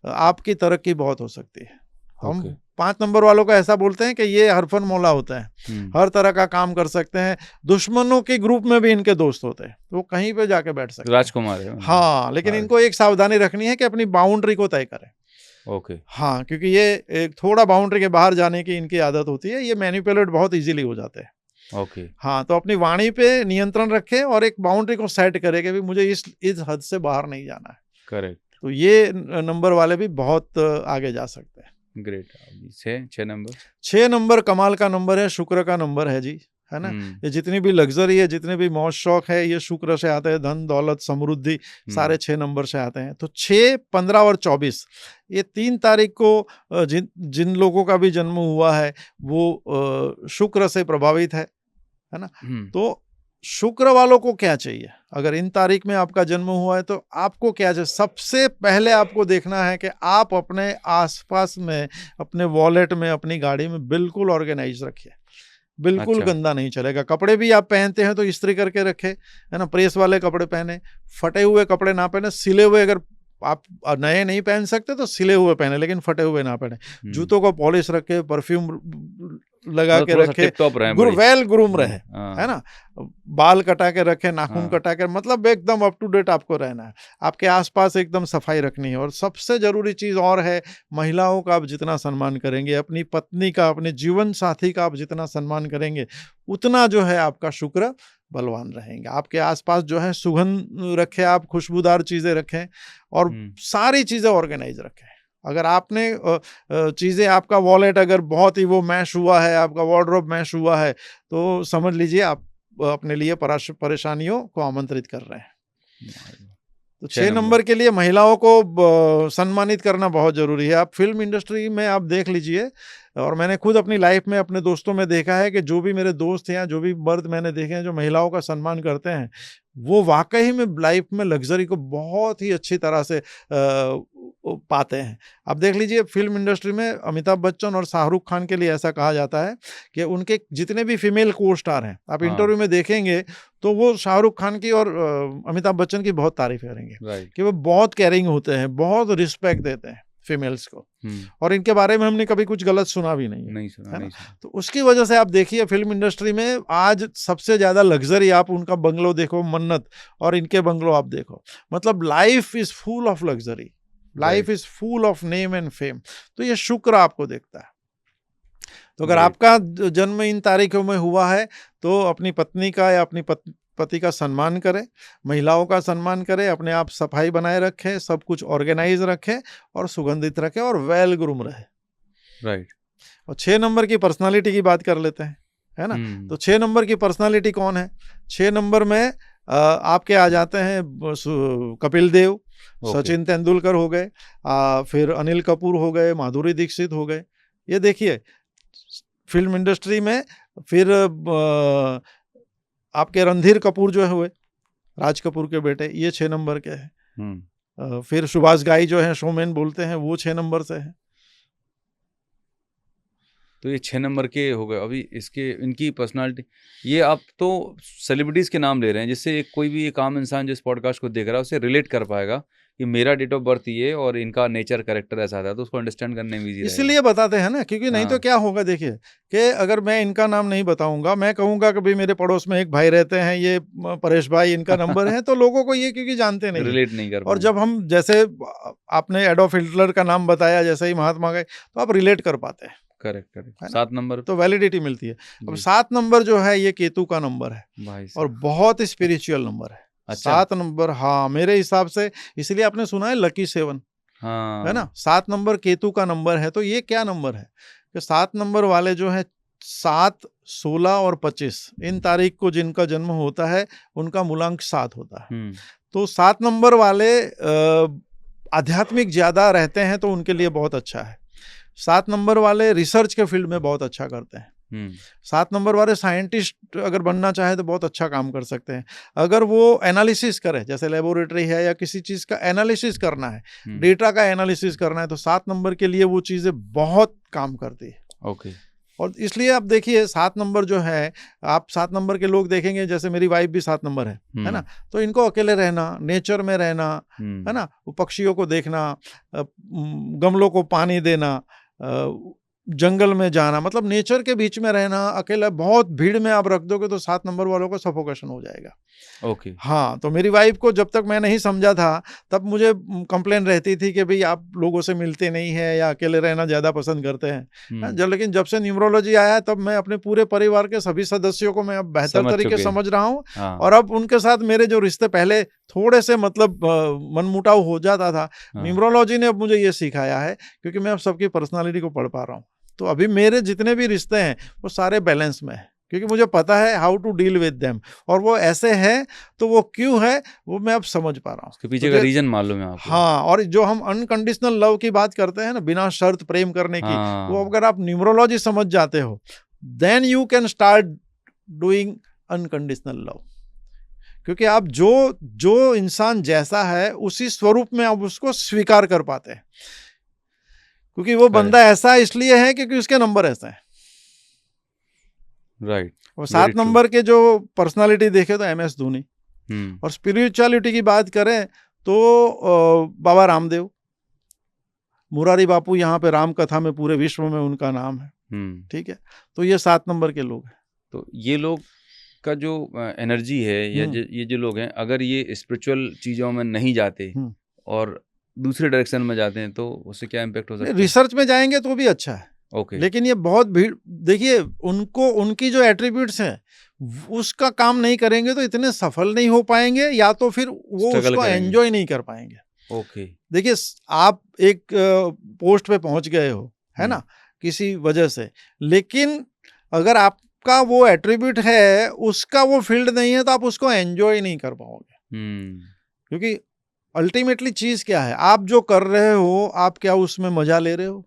आपकी तरक्की बहुत हो सकती है। हम ओके, 5 नंबर वालों को ऐसा बोलते हैं कि ये हरफन मौला होता है, हुँ, हर तरह का काम कर सकते हैं, दुश्मनों के ग्रुप में भी इनके दोस्त होते हैं, तो वो कहीं पे जाके बैठ सकते हैं। राजकुमार है मतलब, हाँ, लेकिन राज इनको एक सावधानी रखनी है कि अपनी बाउंड्री को तय करें। ओके, हाँ, क्योंकि ये एक थोड़ा बाउंड्री के बाहर जाने की इनकी आदत होती है, ये मैनिपुलेट बहुत ईज़िली हो जाते हैं। ओके, हाँ, तो अपनी वाणी पे नियंत्रण रखें और एक बाउंड्री को सेट करें कि भई मुझे इस हद से बाहर नहीं जाना है। करेक्ट, तो ये नंबर वाले भी बहुत आगे जा सकते हैं। ग्रेट। 6 नंबर? 6 नंबर कमाल का नंबर है, शुक्र का नंबर है जी, है ना? हुँ, ये जितनी भी लग्ज़री है, जितने भी मौज-शौक है, ये शुक्र से आते हैं, धन, दौलत, समृद्धि हुँ, सारे 6 नंबर से आते हैं। तो 6, 15 और 24 ये 3 तारीख को जिन जिन लोगों का भी जन्म हुआ है, वो शुक्र से प्रभावित है ना? हुँ, तो शुक्र वालों को क्या चाहिए? अगर इन तारीख में आपका जन्म हुआ है तो आपको क्या चाहिए? सबसे पहले आपको देखना है कि आप अपने आस-पास में, अपने वॉलेट में, अपनी गाड़ी में बिल्कुल ऑर्गेनाइज़ रखिए। बिल्कुल अच्छा, गंदा नहीं चलेगा। कपड़े भी आप पहनते हैं तो इस्त्री करके रखें, है ना? प्रेस वाले कपड़े पहने, फटे हुए कपड़े ना पहने, सिले हुए अगर आप नए नहीं पहन सकते तो सिले हुए पहने लेकिन फटे हुए ना पहने। हुँ, जूतों को पॉलिश रखें, परफ्यूम लगा के थोड़ा सा रखे, टिप टॉप रहे, वेल ग्रूम रहे, है हाँ, ना, बाल कटा के रखे, नाखून हाँ। कटा के, मतलब एकदम अप टू डेट आपको रहना है। आपके आसपास एकदम सफाई रखनी है। और सबसे जरूरी चीज और है, महिलाओं का आप जितना सम्मान करेंगे, अपनी पत्नी का, अपने जीवन साथी का आप जितना सम्मान करेंगे, उतना जो है आपका शुक्र बलवान रहेंगे। आपके आसपास जो है सुगंध रखें, आप खुशबूदार चीजें रखें, और सारी चीजें ऑर्गेनाइज रखें। अगर आपने चीजें, आपका वॉलेट अगर बहुत ही वो मैश हुआ है, आपका वार्डरोब मैश हुआ है, तो समझ लीजिए आप अपने लिए परेशानियों को आमंत्रित कर रहे हैं। तो 6 नंबर के लिए महिलाओं को सम्मानित करना बहुत जरूरी है। आप फिल्म इंडस्ट्री में आप देख लीजिए, और मैंने खुद अपनी लाइफ में अपने दोस्तों में देखा है कि जो भी मेरे दोस्त हैं, जो भी मर्द मैंने देखे हैं जो महिलाओं का सम्मान करते हैं, वो वाकई में लाइफ में लग्जरी को बहुत ही अच्छी तरह से पाते हैं। आप देख लीजिए, फिल्म इंडस्ट्री में अमिताभ बच्चन और शाहरुख खान के लिए ऐसा कहा जाता है कि उनके जितने भी फीमेल को स्टार हैं, आप इंटरव्यू में देखेंगे तो वो शाहरुख खान की और अमिताभ बच्चन की बहुत तारीफ करेंगे कि वो बहुत केयरिंग होते हैं, बहुत रिस्पेक्ट देते हैं फीमेल्स को, और इनके बारे में हमने कभी कुछ गलत सुना भी नहीं है, नहीं सुना। तो उसकी वजह से आप देखिए, फिल्म इंडस्ट्री में आज सबसे ज्यादा लग्जरी, आप उनका बंगलो देखो, मन्नत, और इनके बंगलो आप देखो, मतलब life is full of luxury, life is full of name and fame. तो ये शुक्र आपको देखता है। तो अगर आपका जन्म इन तारीखों में हुआ है, तो अपनी पत्नी का या अपनी पति का सम्मान करें, महिलाओं का सम्मान करें, अपने आप सफाई बनाए रखें, सब कुछ ऑर्गेनाइज रखें, और सुगंधित रखें, और वेल ग्रूम रहे। राइट। और 6 नंबर की पर्सनालिटी की बात कर लेते हैं, है ना। तो 6 नंबर की पर्सनालिटी कौन है? 6 नंबर में आपके आ जाते हैं कपिल देव, सचिन तेंदुलकर हो गए, फिर अनिल कपूर हो गए, माधुरी दीक्षित हो गए। ये देखिए फिल्म इंडस्ट्री में, फिर आपके रणधीर कपूर जो है हुए, राज कपूर के बेटे, ये 6 नंबर के हैं। फिर सुभाष घाई जो है, शोमैन बोलते हैं, वो 6 नंबर से है। तो ये 6 नंबर के हो गए। अभी इसके इनकी पर्सनालिटी, ये आप तो सेलिब्रिटीज के नाम ले रहे हैं, जिससे कोई भी एक आम इंसान जिस पॉडकास्ट को देख रहा है उसे रिलेट कर पाएगा कि मेरा डेट ऑफ बर्थ ये और इनका नेचर कैरेक्टर ऐसा था, तो उसको अंडरस्टैंड करने में इजी रहेगा। इसलिए बताते हैं ना, क्योंकि नहीं तो क्या होगा, देखिए कि अगर मैं इनका नाम नहीं बताऊंगा, मैं कहूंगा कि भाई मेरे पड़ोस में एक भाई रहते हैं, ये परेश भाई, इनका नंबर है, तो लोगों को ये क्योंकि जानते नहीं, रिलेट नहीं कर। और जब हम, जैसे आपने एडोल्फ हिटलर का नाम बताया, जैसे ही महात्मा गांधी, तो आप रिलेट कर पाते हैं। करेक्ट। 7 नंबर तो वैलिडिटी मिलती है। अब 7 नंबर जो है, ये केतु का नंबर है, और बहुत स्पिरिचुअल नंबर है। 7 नंबर, हाँ, मेरे हिसाब से, इसलिए आपने सुना है लकी 7, है ना। 7 नंबर केतु का नंबर है। तो ये क्या नंबर है कि 7 नंबर वाले जो है, 7, 16 और 25 इन तारीख को जिनका जन्म होता है, उनका मूलांक 7 होता है। तो 7 नंबर वाले आध्यात्मिक ज्यादा रहते हैं, तो उनके लिए बहुत अच्छा है। 7 नंबर वाले रिसर्च के फील्ड में बहुत अच्छा करते हैं। 7 नंबर वाले साइंटिस्ट अगर बनना चाहे तो बहुत अच्छा काम कर सकते हैं। अगर वो एनालिसिस करे, जैसे लेबोरेटरी है या किसी चीज का एनालिसिस करना है, डेटा का एनालिसिस करना है, तो 7 नंबर के लिए वो चीजें बहुत काम करती है। ओके। और इसलिए आप देखिए 7 नंबर जो है, आप 7 नंबर के लोग देखेंगे, जैसे मेरी वाइफ भी 7 नंबर है ना, तो इनको अकेले रहना, नेचर में रहना, है ना, पक्षियों को देखना, गमलों को पानी देना, जंगल में जाना, मतलब नेचर के बीच में रहना, अकेला, बहुत भीड़ में आप रख दोगे तो 7 नंबर वालों को सफोकेशन हो जाएगा। ओके। हाँ, तो मेरी वाइफ को जब तक मैं नहीं समझा था, तब मुझे कंप्लेन रहती थी कि भाई आप लोगों से मिलते नहीं है या अकेले रहना ज्यादा पसंद करते हैं। लेकिन जब से न्यूमरोलॉजी आया, तब मैं अपने पूरे परिवार के सभी सदस्यों को मैं अब बेहतर तरीके समझ रहा हूँ। और अब उनके साथ मेरे जो रिश्ते पहले थोड़े से, मतलब मनमुटाव हो जाता था, न्यूमरोलॉजी ने अब मुझे ये सिखाया है, क्योंकि मैं अब सबकी पर्सनालिटी को पढ़ पा रहा हूँ। तो अभी मेरे जितने भी रिश्ते हैं वो सारे बैलेंस में है, क्योंकि मुझे पता है how to deal with them, और वो ऐसे है तो वो क्यों है वो मैं अब समझ पा रहा हूँ। उसके पीछे का रीजन मालूम है आपको। हाँ, और जो हम अनकंडीशनल लव की बात करते हैं ना, बिना शर्त प्रेम करने की, वो अगर आप न्यूमरोलॉजी समझ जाते हो, then you can start doing unconditional love. क्योंकि आप जो इंसान जैसा है उसी स्वरूप में आप उसको स्वीकार कर पाते हैं, क्योंकि वो बंदा ऐसा इसलिए है क्योंकि उसके नंबर ऐसा है। राइट। और 7 नंबर के जो पर्सनालिटी देखे तो MS धोनी, और स्पिरिचुअलिटी की बात करें तो बाबा रामदेव, मुरारी बापू, यहाँ पे राम कथा में पूरे विश्व में उनका नाम है। ठीक है, तो ये 7 नंबर के लोग हैं। तो ये लोग का जो एनर्जी है या ये जो लोग हैं, अगर ये स्पिरिचुअल चीज़ों में नहीं जाते और दूसरे डायरेक्शन में जाते हैं तो उससे क्या इम्पैक्ट हो सकता है? रिसर्च में जाएंगे तो भी अच्छा है, ओके। लेकिन ये बहुत भीड़, देखिए उनको उनकी जो एट्रीब्यूट्स हैं उसका काम नहीं करेंगे तो इतने सफल नहीं हो पाएंगे, या तो फिर वो उसको एंजॉय नहीं कर पाएंगे। ओके। देखिए आप एक पोस्ट पे पहुंच गए हो, है ना, किसी वजह से, लेकिन अगर आपका वो एट्रीब्यूट है, उसका वो फील्ड नहीं है, तो आप उसको एंजॉय नहीं कर पाओगे। क्योंकि अल्टीमेटली चीज क्या है, आप जो कर रहे हो, आप क्या उसमें मजा ले रहे हो?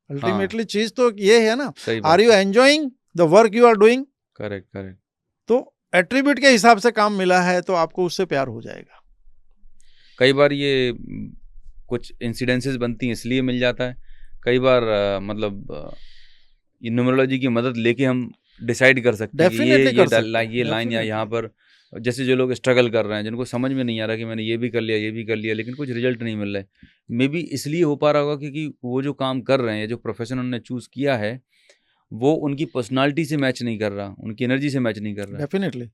अल्टीमेटली चीज तो ये है ना, are you enjoying the work you are doing? Correct correct. तो एट्रीब्यूट के हिसाब से काम मिला है तो आपको उससे प्यार हो जाएगा। कई बार ये कुछ इंसिडेंसेस बनती हैं इसलिए मिल जाता है, कई बार मतलब ये न्यूमरोलॉजी की मदद लेके हम डिसाइड कर सकते हैं कि ये लाइन या यहाँ पर, जैसे जो लोग स्ट्रगल कर रहे हैं, जिनको समझ में नहीं आ रहा कि मैंने ये भी कर लिया लेकिन कुछ रिजल्ट नहीं मिल रहा है, मे बी इसलिए हो पा रहा होगा क्योंकि वो जो काम कर रहे हैं, जो प्रोफेशन उन्होंने चूज़ किया है, वो उनकी पर्सनालिटी से मैच नहीं कर रहा, उनकी एनर्जी से मैच नहीं कर रहा। डेफिनेटली।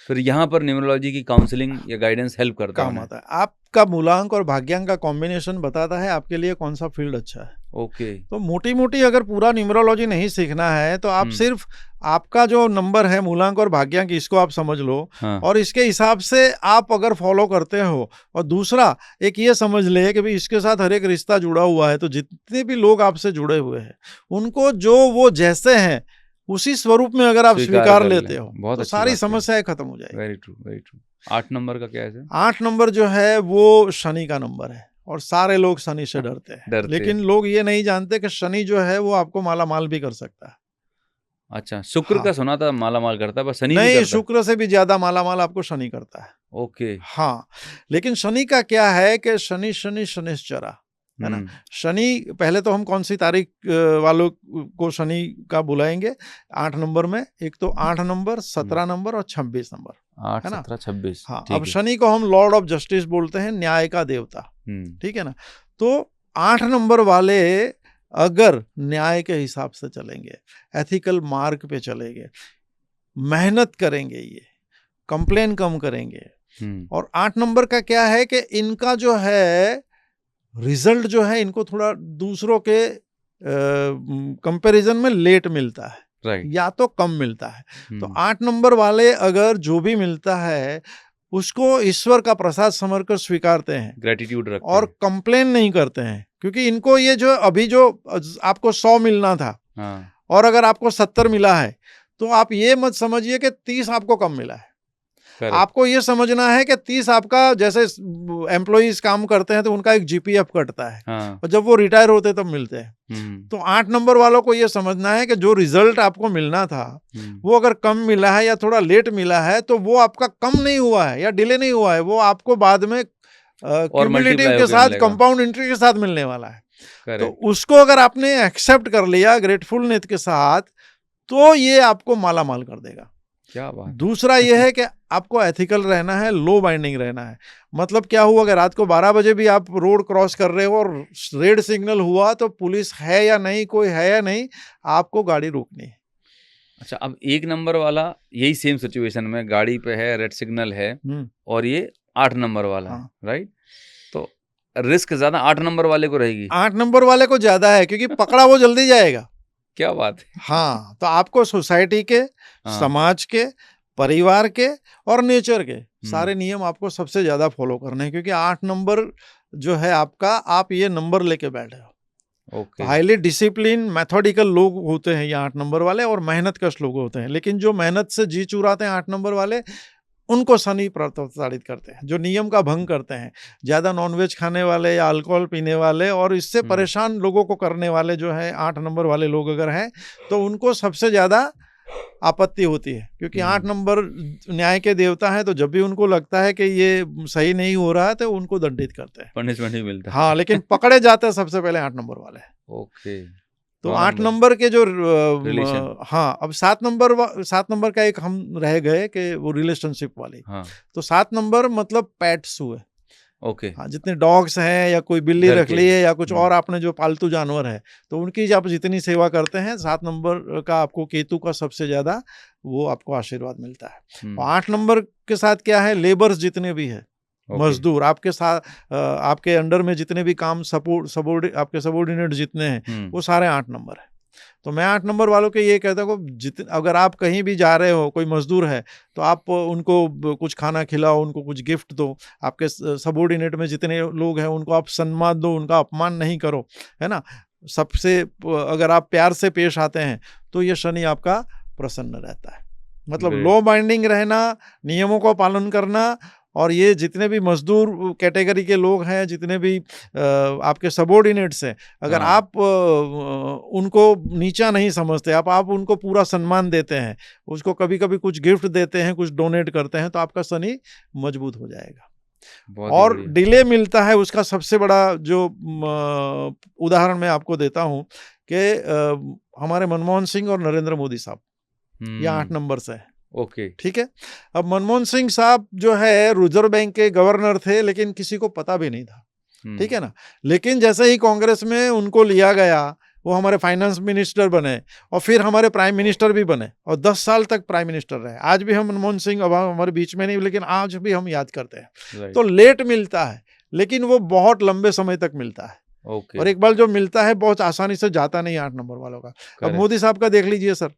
फिर यहाँ पर न्यूमरोलॉजी की काउंसलिंग या गाइडेंस हेल्प करता काम आता है। आपका मूलांक और भाग्यांक का कॉम्बिनेशन बताता है आपके लिए कौन सा फील्ड अच्छा है। ओके। तो मोटी मोटी अगर पूरा न्यूमरोलॉजी नहीं सीखना है तो आप सिर्फ आपका जो नंबर है, मूलांक और भाग्यांक, इसको आप समझ लो। और इसके हिसाब से आप अगर फॉलो करते हो, और दूसरा एक ये समझ ले कि भाई इसके साथ हर एक रिश्ता जुड़ा हुआ है, तो जितने भी लोग आपसे जुड़े हुए हैं उनको जो वो जैसे हैं उसी स्वरूप में अगर आप स्वीकार लेते हो तो सारी समस्याएं खत्म हो जाएगी। Very true very true. 8 number का क्या है? 8 नंबर जो है वो शनि का नंबर है, और सारे लोग शनि से डरते हैं। लेकिन लोग ये नहीं जानते कि शनि जो है वो आपको माला माल भी कर सकता है। अच्छा, शुक्र का सुना था माला माल करता है, बस शनि नहीं, शुक्र से भी ज्यादा माला माल आपको शनि करता है। ओके। हाँ, लेकिन शनि का क्या है कि शनि शनि शनिश्चरा है ना। शनि, पहले तो हम कौन सी तारीख वालों को शनि का बुलाएंगे? 8 नंबर में, एक तो 8 नंबर, 17 नंबर और 26 नंबर, 8, 17, 26। हाँ, अब शनि को हम लॉर्ड ऑफ जस्टिस बोलते हैं, न्याय का देवता, ठीक है ना। तो 8 नंबर वाले अगर न्याय के हिसाब से चलेंगे, एथिकल मार्ग पे चलेंगे, मेहनत करेंगे, ये कंप्लेन कम करेंगे, और 8 नंबर का क्या है कि इनका जो है रिजल्ट जो है इनको थोड़ा दूसरों के कंपैरिजन में लेट मिलता है, राइट, या तो कम मिलता है। तो 8 नंबर वाले अगर जो भी मिलता है उसको ईश्वर का प्रसाद समझकर स्वीकारते हैं, ग्रेटिट्यूड रखते हैं, और कंप्लेन नहीं करते हैं। क्योंकि इनको ये जो अभी जो आपको 100 मिलना था, और अगर आपको 70 मिला है, तो आप ये मत समझिए कि 30 आपको कम मिला है। आपको ये समझना है कि 30 आपका, जैसे एम्प्लॉइज काम करते हैं तो उनका एक जीपीएफ कटता है, और जब वो रिटायर होते हैं तब मिलते हैं। तो 8 नंबर वालों को ये समझना है कि जो रिजल्ट आपको मिलना था वो अगर कम मिला है या थोड़ा लेट मिला है, तो वो आपका कम नहीं हुआ है या डिले नहीं हुआ है, वो आपको बाद में क्यूमुलेटिव के साथ, कंपाउंड इंट्री के साथ मिलने वाला है। तो उसको अगर आपने एक्सेप्ट कर लिया ग्रेटफुलनेस के साथ, तो ये आपको माला माल कर देगा। क्या बात। दूसरा यह है कि आपको एथिकल रहना है, लो बाइंडिंग रहना है। मतलब क्या हुआ, अगर रात को 12 बजे भी आप रोड क्रॉस कर रहे हो और रेड सिग्नल हुआ, तो पुलिस है या नहीं, कोई है या नहीं, आपको गाड़ी रोकनी है। अच्छा, अब 1 नंबर वाला यही सेम सिचुएशन में गाड़ी पे है, रेड सिग्नल है, और ये 8 नंबर वाला है, राइट, तो रिस्क ज्यादा 8 नंबर वाले को रहेगी। 8 नंबर वाले को ज्यादा है, क्योंकि पकड़ा वो जल्दी जाएगा। क्या बात है। हाँ, तो आपको सोसाइटी के, समाज के, परिवार के और नेचर के सारे नियम आपको सबसे ज्यादा फॉलो करने हैं, क्योंकि 8 नंबर जो है आपका, आप ये नंबर लेके बैठे हो। हाईली डिसिप्लिन, मैथोडिकल लोग होते हैं ये 8 नंबर वाले, और मेहनत कश लोग होते हैं। लेकिन जो मेहनत से जी चुराते हैं 8 नंबर वाले, उनको शनि प्रताड़ित करते हैं। जो नियम का भंग करते हैं, ज्यादा नॉनवेज खाने वाले या अल्कोहल पीने वाले और इससे परेशान लोगों को करने वाले जो है 8 नंबर वाले लोग अगर हैं, तो उनको सबसे ज्यादा आपत्ति होती है। क्योंकि 8 नंबर न्याय के देवता हैं, तो जब भी उनको लगता है कि ये सही नहीं हो रहा है, तो उनको दंडित करते हैं, पनिशमेंट ही मिलता है। हाँ, लेकिन पकड़े जाते हैं सबसे पहले 8 नंबर वाले। ओके, तो 8 नंबर के जो हाँ, अब 7 नंबर का एक हम रह गए कि वो रिलेशनशिप वाली। हाँ। तो 7 नंबर मतलब पेट्स हुए, ओके। हाँ, जितने डॉग्स हैं या कोई बिल्ली घर रख के। ली है या कुछ हम्म। और आपने जो पालतू जानवर है, तो उनकी आप जितनी सेवा करते हैं, 7 नंबर का आपको केतु का सबसे ज़्यादा वो आपको आशीर्वाद मिलता है। और 8 नंबर के साथ क्या है, लेबर्स जितने भी हैं, ओके। मज़दूर आपके साथ आपके अंडर में जितने भी काम आपके सबॉर्डिनेट जितने हैं, वो सारे 8 नंबर हैं। तो मैं 8 नंबर वालों को ये कहता हूँ, अगर आप कहीं भी जा रहे हो, कोई मज़दूर है, तो आप उनको कुछ खाना खिलाओ, उनको कुछ गिफ्ट दो। आपके सबॉर्डिनेट में जितने लोग हैं, उनको आप सम्मान दो, उनका अपमान नहीं करो, है ना? सबसे अगर आप प्यार से पेश आते हैं, तो ये शनि आपका प्रसन्न रहता है। मतलब ग्रेट। लॉ बाइंडिंग रहना, नियमों का पालन करना, और ये जितने भी मजदूर कैटेगरी के लोग हैं, जितने भी आपके सबॉर्डिनेट्स हैं, अगर हाँ। आप उनको नीचा नहीं समझते, आप उनको पूरा सम्मान देते हैं, उसको कभी-कभी कुछ गिफ्ट देते हैं, कुछ डोनेट करते हैं, तो आपका शनि मजबूत हो जाएगा। बहुत ही और बढ़िया। डिले डिले मिलता है, उसका सबसे बड़ा जो उदाहरण मैं आपको देता हूँ कि हमारे मनमोहन सिंह और नरेंद्र मोदी साहब, ये 8 नंबर से है। ओके। ठीक है। अब मनमोहन सिंह साहब जो है रिजर्व बैंक के गवर्नर थे, लेकिन किसी को पता भी नहीं था। ठीक है ना? लेकिन जैसे ही कांग्रेस में उनको लिया गया, वो हमारे फाइनेंस मिनिस्टर बने और फिर हमारे प्राइम मिनिस्टर भी बने और 10 साल तक प्राइम मिनिस्टर रहे। आज भी हम मनमोहन सिंह, अब हमारे बीच में नहीं, लेकिन आज भी हम याद करते हैं। तो लेट मिलता है, लेकिन वो बहुत लंबे समय तक मिलता है। ओके। और एक बार जो मिलता है, बहुत आसानी से जाता नहीं 8 नंबर वालों का। अब मोदी साहब का देख लीजिए सर,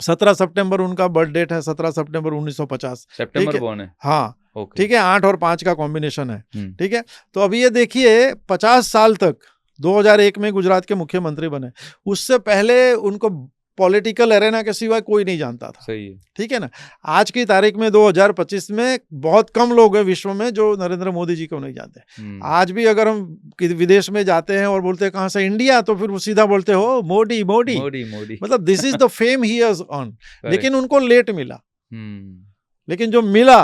17 सितंबर उनका बर्थ डेट है, 17 सितंबर 1950। सितंबर बॉर्न है। हाँ, ओके। ठीक है, 8 और 5 का कॉम्बिनेशन है। ठीक है। तो अभी ये देखिए, 50 साल तक 2001 में गुजरात के मुख्यमंत्री बने। उससे पहले उनको पॉलिटिकल एरेना के सिवा कोई नहीं जानता था। सही है। ठीक है ना? आज की तारीख में 2025 में बहुत कम लोग हैं विश्व में जो नरेंद्र मोदी जी को नहीं जानते। आज भी अगर हम विदेश में जाते हैं और बोलते हैं कहाँ से, इंडिया, तो फिर वो सीधा बोलते हो मोदी मोदी मोदी मोदी। मतलब this is the fame he has earn. लेकिन उनको लेट मिला, लेकिन जो मिला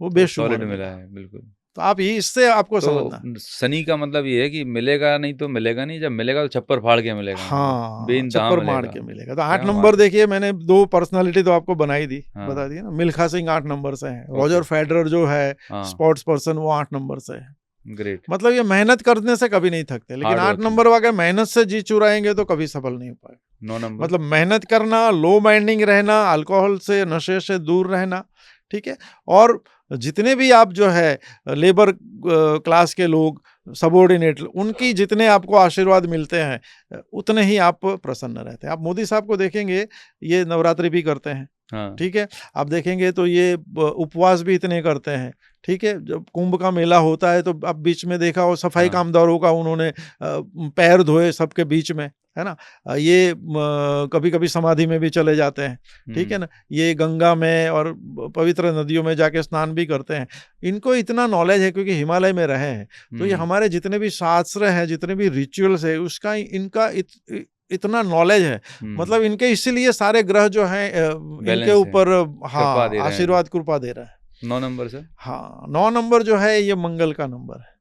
वो बेशुमार सॉलिड मिला है। बिल्कुल। तो आप इससे आपको समझना। तो शनि का मतलब ये है कि मिलेगा नहीं तो मिलेगा नहीं, जब मिलेगा तो छप्पर फाड़ के मिलेगा। हाँ, बेइंतहा छप्पर मार मिलेगा। के मिलेगा। तो 8 क्या नंबर बात है। देखिए, मैंने 2 पर्सनालिटी तो आपको बनाई दी, हाँ। बता दी ना। मिल्खा सिंह 8 नंबर से है, ओके। रॉजर फेडरर जो है हाँ। स्पोर्ट्स पर्सन, वो 8 नंबर से है। ग्रेट। मतलब ये मेहनत करने से कभी नहीं थकते, लेकिन हार्ड 8 वर्किंग। नंबर वाले मेहनत से जी चुराएंगे तो कभी सफल नहीं हो पाएगा। 9 नंबर। मतलब मेहनत करना, लो माइंडिंग रहना, अल्कोहल से, नशे से दूर रहना। ठीक है। और जितने भी आप जो है लेबर क्लास के लोग, सबॉर्डिनेट, उनकी जितने आपको आशीर्वाद मिलते हैं, उतने ही आप प्रसन्न रहते हैं। आप मोदी साहब को देखेंगे, ये नवरात्रि भी करते हैं। हाँ। ठीक है। आप देखेंगे तो ये उपवास भी इतने करते हैं। ठीक है। जब कुंभ का मेला होता है, तो आप बीच में देखा हो, सफाई हाँ। कामदारों का उन्होंने पैर धोए सबके बीच में, है ना? ये कभी कभी समाधि में भी चले जाते हैं। ठीक है ना? ये गंगा में और पवित्र नदियों में जाके स्नान भी करते हैं। इनको इतना नॉलेज है क्योंकि हिमालय में रहे हैं। तो ये हमारे जितने भी शास्त्र हैं, जितने भी रिचुअल्स है, उसका इनका इतना नॉलेज है। मतलब इनके इसीलिए सारे ग्रह जो हैं इनके ऊपर हाँ आशीर्वाद कृपा दे रहा है। 9 नंबर से। हाँ, 9 नंबर जो है ये मंगल का नंबर है।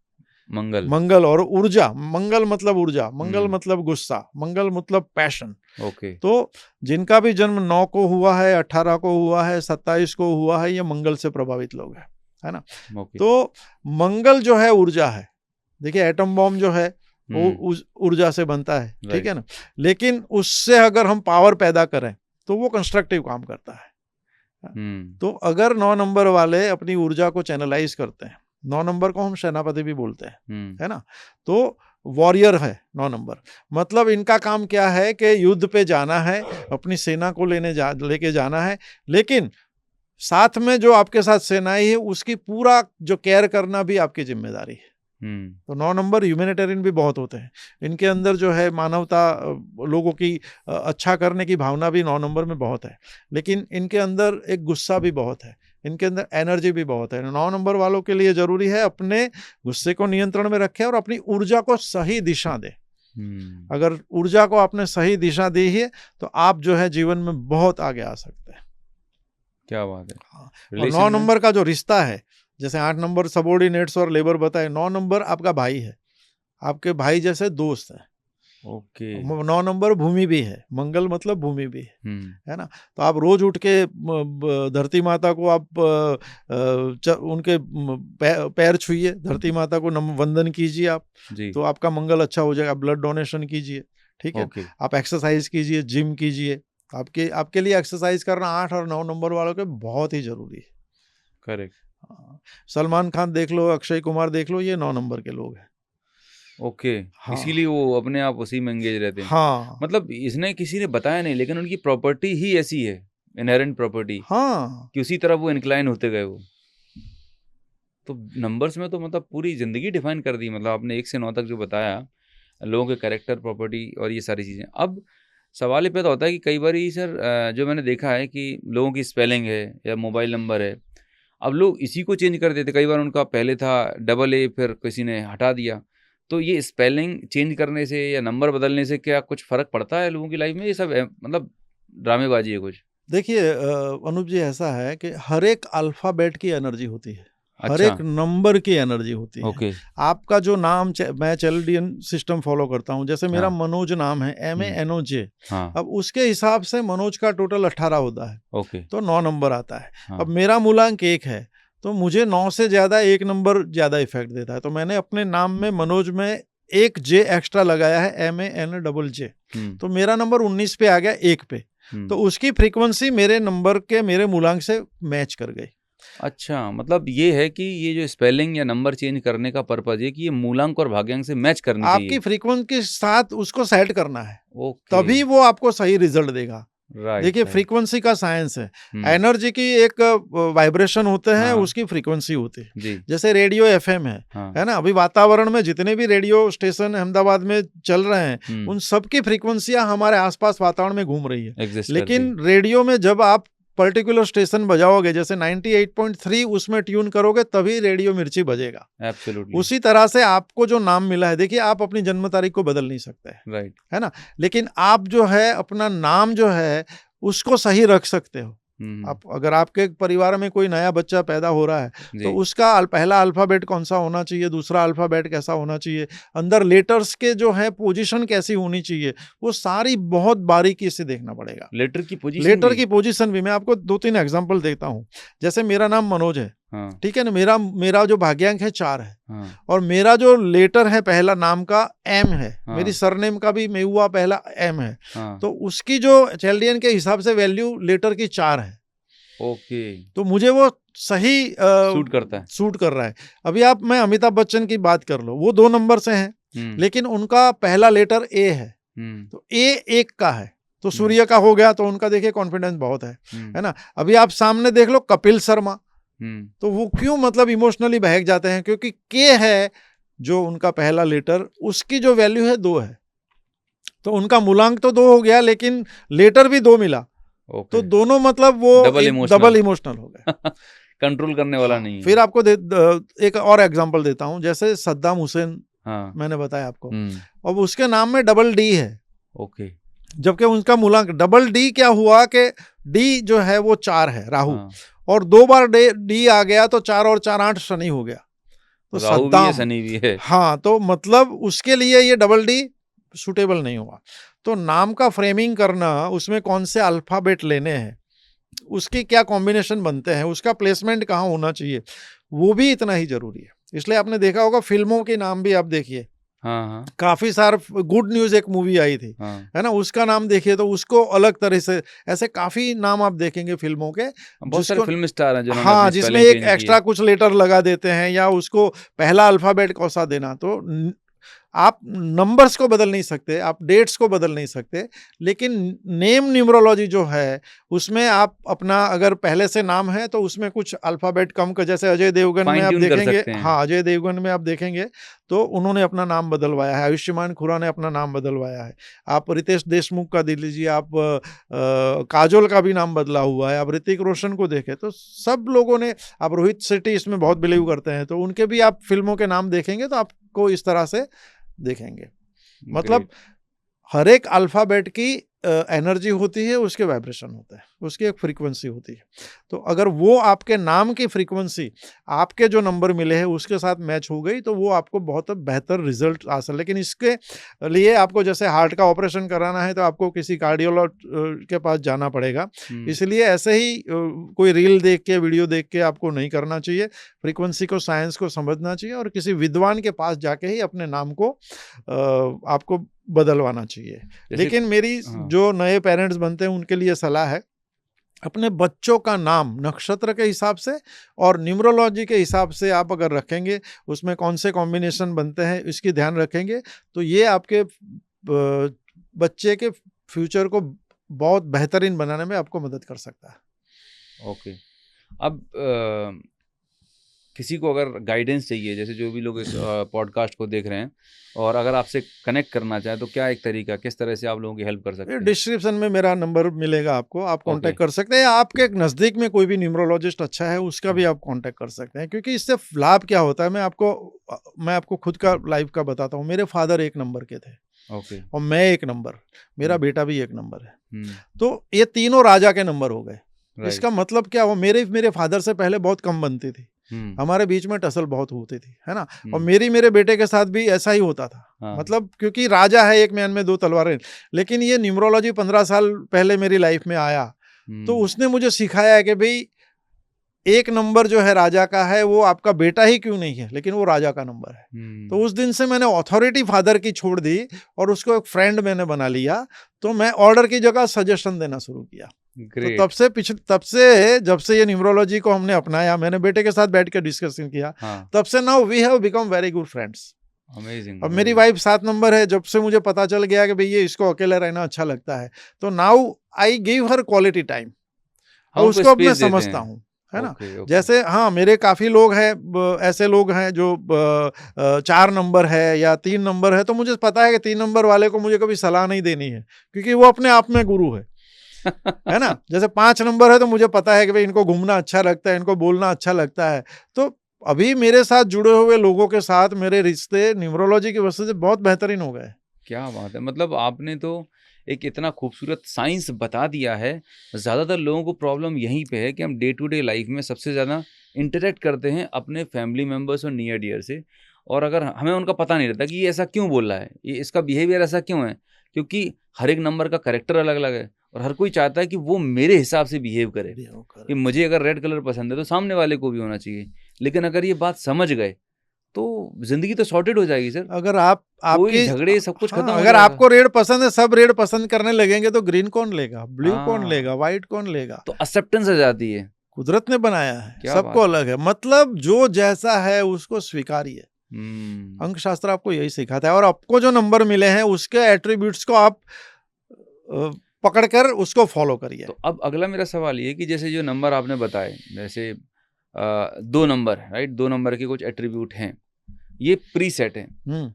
मंगल और ऊर्जा। मंगल मतलब ऊर्जा, मंगल मतलब गुस्सा, मंगल मतलब पैशन। ओके। तो जिनका भी जन्म 9 को हुआ है, 18 को हुआ है, 27 को हुआ है, ये मंगल से प्रभावित लोग हैं, है ना? ओके। तो मंगल जो है ऊर्जा है। देखिए, एटम बॉम्ब जो है वो उस ऊर्जा से बनता है। ठीक है ना? लेकिन उससे अगर हम पावर पैदा करें तो वो कंस्ट्रक्टिव काम करता है। तो अगर 9 नंबर वाले अपनी ऊर्जा को चैनलाइज करते हैं, 9 नंबर को हम सेनापति भी बोलते हैं, है ना? तो वॉरियर है 9 नंबर। मतलब इनका काम क्या है कि युद्ध पे जाना है, अपनी सेना को लेके जाना है, लेकिन साथ में जो आपके साथ सेनाई है उसकी पूरा जो केयर करना भी आपकी जिम्मेदारी है। तो 9 नंबर ह्यूमैनिटेरियन भी बहुत होते हैं। इनके अंदर जो है मानवता, लोगों की अच्छा करने की भावना भी 9 नंबर में बहुत है। लेकिन इनके अंदर एक गुस्सा भी बहुत है, इनके अंदर एनर्जी भी बहुत है। 9 नंबर वालों के लिए जरूरी है अपने गुस्से को नियंत्रण में रखें और अपनी ऊर्जा को सही दिशा दें। अगर ऊर्जा को आपने सही दिशा दी है तो आप जो है जीवन में बहुत आगे आ सकते हैं। क्या बात है। हाँ। और 9 नंबर का जो रिश्ता है, जैसे 8 नंबर सबॉर्डिनेट्स और लेबर बताए, 9 नंबर आपका भाई है, आपके भाई जैसे दोस्त है। ओके। 9 नंबर भूमि भी है, मंगल मतलब भूमि भी है ना? तो आप रोज उठ के धरती माता को आप उनके पैर छुइए, धरती माता को वंदन कीजिए आप, जी। तो आपका मंगल अच्छा हो जाएगा। ब्लड डोनेशन कीजिए, ठीक है? ओके। आप एक्सरसाइज कीजिए, जिम कीजिए। आपके लिए एक्सरसाइज करना 8 और 9 नंबर वालों के बहुत ही जरूरी है। करेक्ट। हाँ, सलमान खान देख लो, अक्षय कुमार देख लो, ये 9 नंबर के लोग हैं। ओके। हाँ, इसीलिए वो अपने आप उसी में एंगेज रहते हैं। हाँ, मतलब इसने किसी ने बताया नहीं, लेकिन उनकी प्रॉपर्टी ही ऐसी है, इनहेरेंट प्रॉपर्टी, हाँ, कि उसी तरफ वो इंक्लाइन होते गए वो। तो नंबर्स में तो मतलब पूरी ज़िंदगी डिफाइन कर दी, मतलब आपने 1 से 9 तक जो बताया, लोगों के कैरेक्टर, प्रॉपर्टी और ये सारी चीज़ें। अब सवाल ये पैदा होता है कि कई बारी सर जो मैंने देखा है कि लोगों की स्पेलिंग है या मोबाइल नंबर है, अब लोग इसी को चेंज कर देते। कई बार उनका पहले था डबल ए, फिर किसी ने हटा दिया। तो ये स्पेलिंग चेंज करने से या नंबर बदलने से क्या कुछ फ़र्क पड़ता है लोगों की लाइफ में? ये सब मतलब ड्रामेबाजी है कुछ? देखिए अनूप जी, ऐसा है कि हर एक अल्फ़ाबेट की एनर्जी होती है, हर अच्छा। एक नंबर की एनर्जी होती है। ओके। आपका जो नाम मैं चैल्डियन सिस्टम फ़ॉलो करता हूँ, जैसे मेरा हाँ। मनोज नाम है, हुँ। MANOJ। हाँ। अब उसके हिसाब से मनोज का टोटल 18 होता है, ओके। तो 9 नंबर आता है। हाँ। अब मेरा मूलांक 1 है, तो मुझे 9 से ज़्यादा 1 नंबर ज़्यादा इफ़ेक्ट देता है। तो मैंने अपने नाम में मनोज में 1 J एक्स्ट्रा लगाया है, MANJJ। हुँ। तो मेरा नंबर 19 पे आ गया, 1 पे। हुँ। तो उसकी फ्रीक्वेंसी मेरे नंबर के मेरे मूलांक से मैच कर गई। अच्छा, मतलब ये है कि ये जो स्पेलिंग या नंबर चेंज करने का पर्पज़ ये कि ये मूलांक और भाग्यांक से मैच करनी आपकी चाहिए। फ्रीक्वेंसी के साथ उसको सेट करना है, ओके। तभी वो आपको सही रिजल्ट देगा। राइट, देखिए, राइट। फ्रीक्वेंसी का साइंस है। हुँ। एनर्जी की एक वाइब्रेशन होते हैं, हाँ। उसकी फ्रीक्वेंसी होती है। जी। जैसे रेडियो FM हाँ। है ना? अभी वातावरण में जितने भी रेडियो स्टेशन अहमदाबाद में चल रहे हैं, हुँ। उन सब की फ्रीक्वेंसियाँ हमारे आस-पास वातावरण में घूम रही है। एग्ज़िस्ट करती है। लेकिन रेडियो में जब आप पर्टिकुलर स्टेशन बजाओगे, जैसे 98.3 उसमें ट्यून करोगे, तभी रेडियो मिर्ची बजेगा। एब्सोल्युटली। उसी तरह से आपको जो नाम मिला है, देखिए आप अपनी जन्म तारीख को बदल नहीं सकते, राइट। है ना? लेकिन आप जो है अपना नाम जो है उसको सही रख सकते हो। हुँ। आप अगर आपके परिवार में कोई नया बच्चा पैदा हो रहा है, तो जी। उसका पहला अल्फ़ाबेट कौन-सा होना चाहिए, दूसरा अल्फ़ाबेट कैसा होना चाहिए, अंदर लेटर्स के जो है पोज़ीशन कैसी होनी चाहिए, वो सारी बहुत बारीकी से देखना पड़ेगा। लेटर की पोज़ीशन लेटर भी? की पोज़ीशन भी मैं आपको 2-3 एग्ज़ाम्पल देता हूँ। जैसे मेरा नाम मनोज है, हाँ। ठीक है ना? मेरा जो भाग्यांक है 4 है, हाँ। और मेरा जो लेटर है पहला नाम का M है, मेरी हाँ। सरनेम का भी मेहुआ पहला M है, हाँ। तो उसकी जो चैल्डियन के हिसाब से वैल्यू लेटर की 4 है। ओके। तो मुझे वो सही सूट करता है। सूट कर रहा है। अभी मैं अमिताभ बच्चन की बात कर लो, वो 2 नंबर से हैं, हुँ। लेकिन उनका पहला लेटर A है, हुँ। तो A 1 का है, तो हुँ। सूर्य का हो गया, तो उनका देखिए कॉन्फिडेंस बहुत है हुँ। ना? अभी आप सामने देख लो कपिल शर्मा, हुँ। तो वो क्यों मतलब इमोशनली बहक जाते हैं, क्योंकि K है जो उनका पहला लेटर, उसकी जो वैल्यू है 2 है। तो उनका मूलांक तो 2 हो गया, लेकिन लेटर भी 2 मिला, तो ओके। दोनों मतलब वो डबल इमोशनल। डबल इमोशनल हो गए। कंट्रोल करने वाला हाँ, नहीं फिर है। आपको एक और एग्जांपल देता हूँ, जैसे सद्दाम हुसैन हाँ। मैंने बताया आपको, हुँ। अब उसके नाम में डबल D है, ओके। जबकि उनका मूलांक डबल D क्या हुआ कि D जो है वो 4 है, राहु, हाँ। और 2 बार D आ गया, तो 4 और 4 8 शनि हो गया। तो राहु भी है, सद्दाम, शनि भी है। हाँ, तो मतलब उसके लिए ये डबल D सूटेबल नहीं हुआ। तो नाम का फ्रेमिंग करना, उसमें कौन से अल्फाबेट लेने हैं, उसके क्या कॉम्बिनेशन बनते हैं, उसका प्लेसमेंट कहाँ होना चाहिए, वो भी इतना ही जरूरी है। इसलिए आपने देखा होगा फिल्मों के नाम भी आप देखिए, हाँ, हाँ। काफी सारे, गुड न्यूज एक मूवी आई थी, हाँ। है ना? उसका नाम देखिए तो उसको अलग तरह से, ऐसे काफी नाम आप देखेंगे फिल्मों के, बहुत सारे जिसको, फिल्म स्टार हैं जिन्होंने हाँ, अपनी जिसमें स्पेलिंग एक चेंज की एक्स्ट्रा है। कुछ लेटर लगा देते हैं, या उसको पहला अल्फाबेट कौन सा देना। तो आप नंबर्स को बदल नहीं सकते, आप डेट्स को बदल नहीं सकते, लेकिन नेम न्यूमरोलॉजी जो है, उसमें आप अपना अगर पहले से नाम है तो उसमें कुछ अल्फाबेट कम कर, जैसे अजय देवगन में फाइन आप ट्यून कर देखेंगे, सकते हैं। हाँ, अजय देवगन में आप देखेंगे तो उन्होंने अपना नाम बदलवाया है, आयुष्मान खुराना ने अपना नाम बदलवाया है, आप रितेश देशमुख का देख लीजिए, आप काजोल का भी नाम बदला हुआ है, आप ऋतिक रोशन को देखें तो सब लोगों ने, आप रोहित शेट्टी इसमें बहुत बिलीव करते हैं, तो उनके भी आप फिल्मों के नाम देखेंगे तो आपको इस तरह से देखेंगे। मतलब ग्रेट। हर एक अल्फाबेट की एनर्जी होती है, उसके वाइब्रेशन होता है, उसकी एक फ्रीक्वेंसी होती है। तो अगर वो आपके नाम की फ्रीक्वेंसी आपके जो नंबर मिले हैं उसके साथ मैच हो गई तो वो आपको बहुत बेहतर रिजल्ट आ सकता है। लेकिन इसके लिए आपको जैसे हार्ट का ऑपरेशन कराना है तो आपको किसी कार्डियोलॉज के पास जाना पड़ेगा। इसलिए ऐसे ही कोई रील देख के, वीडियो देख के आपको नहीं करना चाहिए। फ्रीक्वेंसी को, साइंस को समझना चाहिए और किसी विद्वान के पास जाके ही अपने नाम को आपको बदलवाना चाहिए। लेकिन मेरी जो नए पेरेंट्स बनते हैं उनके लिए सलाह है, अपने बच्चों का नाम नक्षत्र के हिसाब से और न्यूमरोलॉजी के हिसाब से आप अगर रखेंगे, उसमें कौन से कॉम्बिनेशन बनते हैं इसकी ध्यान रखेंगे, तो ये आपके बच्चे के फ्यूचर को बहुत बेहतरीन बनाने में आपको मदद कर सकता है। ओके। अब किसी को अगर गाइडेंस चाहिए, जैसे जो भी लोग इस पॉडकास्ट को देख रहे हैं और अगर आपसे कनेक्ट करना चाहें तो क्या एक तरीका, किस तरह से आप लोगों की हेल्प कर सकते हैं? डिस्क्रिप्शन में मेरा नंबर मिलेगा आपको, आप कांटेक्ट कर सकते हैं। आपके एक नज़दीक में कोई भी न्यूमरोलॉजिस्ट अच्छा है उसका भी आप कांटेक्ट कर सकते हैं, क्योंकि इससे लाभ क्या होता है मैं आपको खुद का लाइफ का बताता हूँ। मेरे फादर 1 नंबर के थे और मैं 1 नंबर, मेरा बेटा भी 1 नंबर है, तो ये तीनों राजा के नंबर हो गए। इसका मतलब क्या हुआ, मेरे फादर से पहले बहुत कम बनती थी, हमारे बीच में टसल बहुत होती थी, है ना। और मेरे बेटे के साथ भी ऐसा ही होता था। मतलब क्योंकि राजा है, एक म्यान में 2 तलवारें। लेकिन ये न्यूमरोलॉजी 15 साल पहले मेरी लाइफ में आया तो उसने मुझे सिखाया है कि भाई 1 नंबर जो है राजा का है, वो आपका बेटा ही क्यों नहीं है, लेकिन वो राजा का नंबर है। तो उस दिन से मैंने अथॉरिटी फादर की छोड़ दी और उसको एक फ्रेंड मैंने बना लिया। तो मैं ऑर्डर की जगह सजेशन देना शुरू किया। तो तब से जब से ये न्यूमरोलॉजी को हमने अपनाया, मैंने बेटे के साथ बैठ कर डिस्कशन किया, तब से now we have become very good friends. Amazing. अब मेरी वाइफ 7 नंबर है, जब से मुझे पता चल गया कि भाई ये इसको अकेले रहना अच्छा लगता है, तो now I give her quality time और उसको अब मैं समझता हूँ, है ना। जैसे मेरे काफी लोग हैं, ऐसे लोग हैं जो 4 नंबर है या 3 नंबर है, तो मुझे पता है कि 3 नंबर वाले को मुझे कभी सलाह नहीं देनी है, क्योंकि वो अपने आप में गुरु है है ना। जैसे 5 नंबर है तो मुझे पता है कि भाई इनको घूमना अच्छा लगता है, इनको बोलना अच्छा लगता है। तो अभी मेरे साथ जुड़े हुए लोगों के साथ मेरे रिश्ते न्यूमरोलॉजी की वजह से बहुत बेहतरीन हो गए। क्या बात है। मतलब आपने तो एक इतना खूबसूरत साइंस बता दिया है। ज़्यादातर लोगों को प्रॉब्लम यहीं पे है कि हम डे टू डे लाइफ में सबसे ज़्यादा इंटरेक्ट करते हैं अपने फैमिली मेम्बर्स और नियर डियर से, और अगर हमें उनका पता नहीं रहता कि ये ऐसा क्यों बोल रहा है, ये इसका बिहेवियर ऐसा क्यों है, क्योंकि हर एक नंबर का कैरेक्टर अलग अलग है और हर कोई चाहता है कि वो मेरे हिसाब से बिहेव करे कि मुझे अगर रेड कलर पसंद है तो सामने वाले को भी होना चाहिए। लेकिन अगर ये बात समझ गए तो जिंदगी तो सॉर्टेड हो जाएगी सर। अगर आपके झगड़े सब कुछ खत्म हो अगर जाएगा। आपको रेड पसंद है, सब रेड पसंद करने लगेंगे तो ग्रीन कौन लेगा, ब्लू कौन लेगा, व्हाइट कौन लेगा। तो एक्सेप्टेंस आ जाती है। कुदरत ने बनाया है, सबको अलग है। मतलब जो जैसा है उसको स्वीकारिए। अंक शास्त्र आपको यही सिखाता है। और आपको जो नंबर मिले हैं उसके एट्रीब्यूट्स को आप पकड़कर उसको फॉलो करिए। तो अब अगला मेरा सवाल ये कि जैसे जो नंबर आपने बताए, जैसे 2 नंबर, राइट, 2 नंबर के कुछ एट्रीब्यूट हैं, ये प्री सेट है।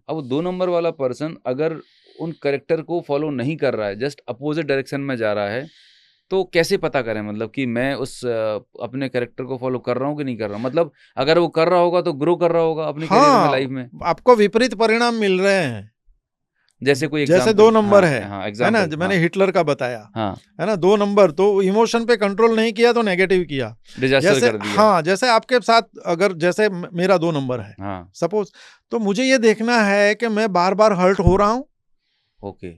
अब 2 नंबर वाला पर्सन अगर उन करेक्टर को फॉलो नहीं कर रहा है, जस्ट अपोजिट डायरेक्शन में जा रहा है, तो कैसे पता करें मतलब कि मैं उस अपने कैरेक्टर को फॉलो कर रहा हूँ कि नहीं कर रहा हूँ। मतलब अगर वो कर रहा होगा तो ग्रो कर रहा होगा अपने करियर में, लाइफ में। आपको विपरीत परिणाम मिल रहे हैं। जैसे कोई जैसे 2 नंबर है ना, मैंने हिटलर का बताया, है ना। 2 नंबर तो इमोशन पे कंट्रोल नहीं किया तो नेगेटिव किया, डिजास्टर कर दिया। जैसे आपके साथ अगर जैसे मेरा 2 नंबर है सपोज, तो मुझे ये देखना है कि मैं बार बार हर्ट हो रहा हूँ, ओके,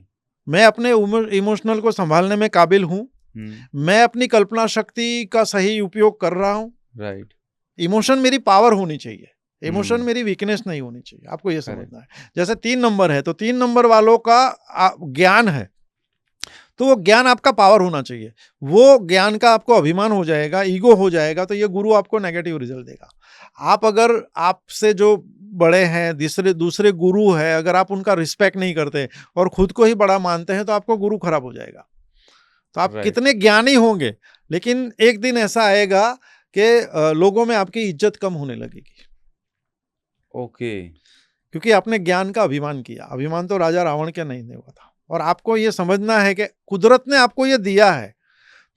मैं अपने इमोशनल को संभालने में काबिल हूँ, मैं अपनी कल्पना शक्ति का सही उपयोग कर रहा हूँ, राइट। इमोशन मेरी पावर होनी चाहिए, इमोशन मेरी वीकनेस नहीं होनी चाहिए। आपको ये समझना है। जैसे 3 नंबर है तो 3 नंबर वालों का ज्ञान है, तो वो ज्ञान आपका पावर होना चाहिए। वो ज्ञान का आपको अभिमान हो जाएगा, ईगो हो जाएगा, तो ये गुरु आपको नेगेटिव रिजल्ट देगा। आप अगर आपसे जो बड़े हैं, दूसरे गुरु है, अगर आप उनका रिस्पेक्ट नहीं करते और खुद को ही बड़ा मानते हैं तो आपको गुरु खराब हो जाएगा। तो आप कितने ज्ञानी होंगे, लेकिन एक दिन ऐसा आएगा कि लोगों में आपकी इज्जत कम होने लगेगी। ओके, क्योंकि आपने ज्ञान का अभिमान किया। अभिमान तो राजा रावण के नहीं हुआ था। और आपको ये समझना है कि कुदरत ने आपको ये दिया है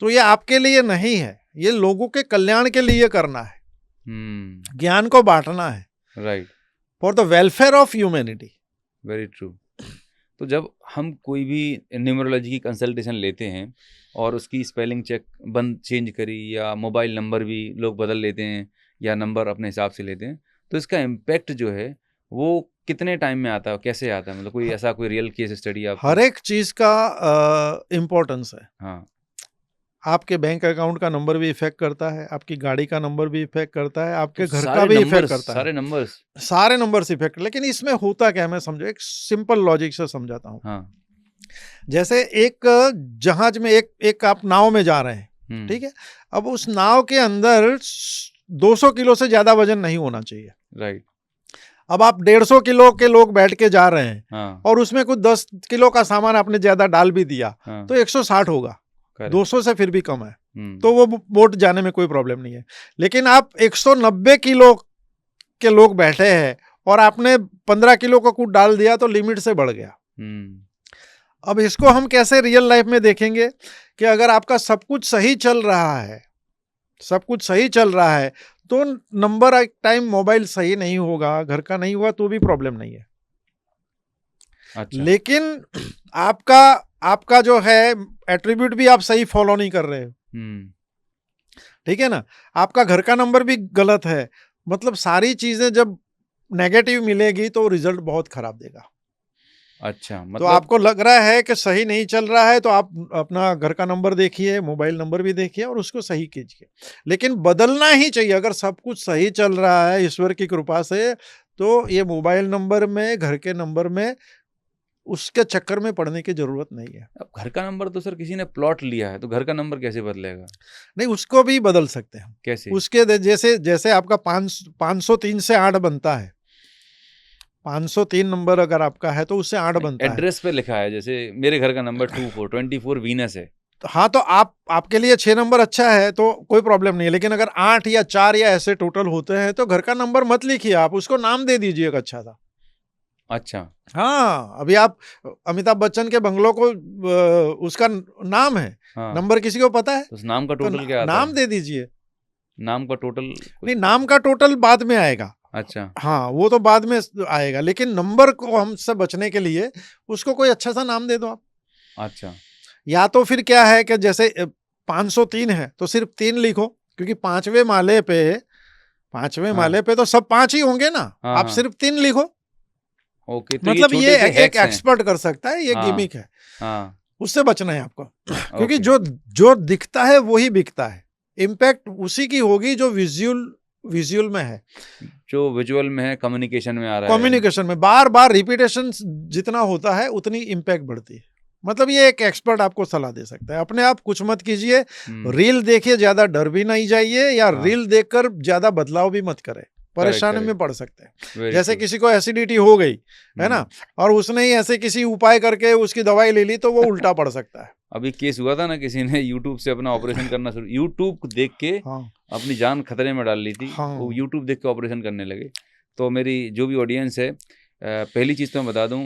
तो ये आपके लिए नहीं है, ये लोगों के कल्याण के लिए करना है। ज्ञान को बांटना है, right, for the welfare of humanity. Very true. तो जब हम कोई भी न्यूमरोलॉजी की कंसल्टेशन लेते हैं और उसकी स्पेलिंग चेक बंद चेंज करी या मोबाइल नंबर भी लोग बदल लेते हैं या नंबर अपने हिसाब से लेते हैं, तो इसका इम्पैक्ट जो है वो कितने टाइम में आता है, कैसे आता है? मतलब कोई ऐसा कोई रियल केस स्टडी आपको? हर एक चीज का इम्पोर्टेंस है। हाँ, आपके बैंक अकाउंट का नंबर भी इफेक्ट करता है, आपकी गाड़ी का नंबर भी इफेक्ट करता है, तो आपके घर का सारे भी इफेक्ट नंबर्स, करता है। सारे नंबर्स। सारे नंबर्स इफेक्ट, लेकिन इसमें होता क्या है मैं समझो, एक सिंपल लॉजिक से समझाता हूँ। हाँ। जैसे एक जहाज में एक आप नाव में जा रहे हैं, ठीक है। अब उस नाव के अंदर 200 किलो से ज्यादा वजन नहीं होना चाहिए, राइट। अब आप 150 किलो के लोग बैठ के जा रहे हैं, हाँ, और उसमें कुछ 10 किलो का सामान आपने ज्यादा डाल भी दिया, हाँ, तो 160 होगा, correct। 200 से फिर भी कम है, हम्म, तो वो बोट जाने में कोई प्रॉब्लम नहीं है। लेकिन आप 190 किलो के लोग बैठे हैं और आपने 15 किलो का कुछ डाल दिया, तो लिमिट से बढ़ गया। अब इसको हम कैसे रियल लाइफ में देखेंगे कि अगर आपका सब कुछ सही चल रहा है, सब कुछ सही चल रहा है, तो नंबर एक टाइम मोबाइल सही नहीं होगा, घर का नहीं हुआ, तो भी प्रॉब्लम नहीं है। अच्छा। लेकिन आपका आपका जो है एट्रीब्यूट भी आप सही फॉलो नहीं कर रहे हो, ठीक है ना। आपका घर का नंबर भी गलत है, मतलब सारी चीजें जब नेगेटिव मिलेगी तो रिजल्ट बहुत खराब देगा। अच्छा, तो मतलब आपको लग रहा है कि सही नहीं चल रहा है, तो आप अपना घर का नंबर देखिए, मोबाइल नंबर भी देखिए और उसको सही कीजिए। लेकिन बदलना ही चाहिए, अगर सब कुछ सही चल रहा है ईश्वर की कृपा से, तो ये मोबाइल नंबर में, घर के नंबर में, उसके चक्कर में पड़ने की जरूरत नहीं है। अब घर का नंबर तो सर किसी ने प्लॉट लिया है, तो घर का नंबर कैसे बदलेगा? नहीं, उसको भी बदल सकते हैं। कैसे? उसके जैसे जैसे आपका 503 से 8 बनता है, 503 नंबर अगर आपका है तो उससे 8 बनता है। एड्रेस पे लिखा है, जैसे मेरे घर का नंबर 24 वीनस है। हाँ, तो आपके लिए 6 नंबर अच्छा है तो कोई प्रॉब्लम नहीं है, लेकिन अगर 8 या 4 या ऐसे टोटल होते हैं तो घर का नंबर मत लिखिए, आप उसको नाम दे दीजिए एक अच्छा सा। अच्छा। हाँ, अभी आप अमिताभ बच्चन के बंगलों को उसका नाम है, हाँ, नंबर किसी को पता है? तो उस नाम का तो टोटल क्या आता नाम है? दे दीजिए। नाम का टोटल नहीं, नाम का टोटल बाद में आएगा। अच्छा। हाँ, वो तो बाद में आएगा, लेकिन नंबर को हमसे बचने के लिए उसको कोई अच्छा सा नाम दे दो आप। अच्छा। या तो फिर क्या है कि जैसे 503 है तो सिर्फ 3 लिखो, क्योंकि पांचवें माले हाँ, पे तो सब 5 ही होंगे ना, हाँ, आप हाँ। सिर्फ 3 लिखो। ओके, तो ये मतलब ये छोटे से एक हैक्स हैं। एक्सपर्ट कर सकता है, ये हाँ, गिमिक है, हाँ, उससे बचना है आपको। क्योंकि ओके। जो दिखता है वही बिकता है, इम्पैक्ट उसी की होगी जो विजुअल में है, जो विजुअल में है, कम्युनिकेशन में आ रहा है। कम्युनिकेशन में बार बार रिपीटेशन जितना होता है उतनी इम्पैक्ट बढ़ती है। मतलब ये एक एक्सपर्ट आपको सलाह दे सकता है। अपने आप कुछ मत कीजिए, रील देखिए, ज्यादा डर भी नहीं जाइए, या हाँ। रील देखकर ज्यादा बदलाव भी मत करें, परेशानी में करेक्ट। पड़ सकते हैं। वेरी जैसे ट्रू। किसी को एसिडिटी हो गई है ना, और उसने ही ऐसे किसी उपाय करके उसकी दवाई ले ली, तो वो उल्टा पड़ सकता है। अभी केस हुआ था ना, किसी ने यूट्यूब से अपना ऑपरेशन करना शुरू, यूट्यूब देख के हाँ, अपनी जान खतरे में डाल ली थी। हाँ। वो यूट्यूब देख के ऑपरेशन करने लगे। तो मेरी जो भी ऑडियंस है, पहली चीज़ तो मैं बता दूं,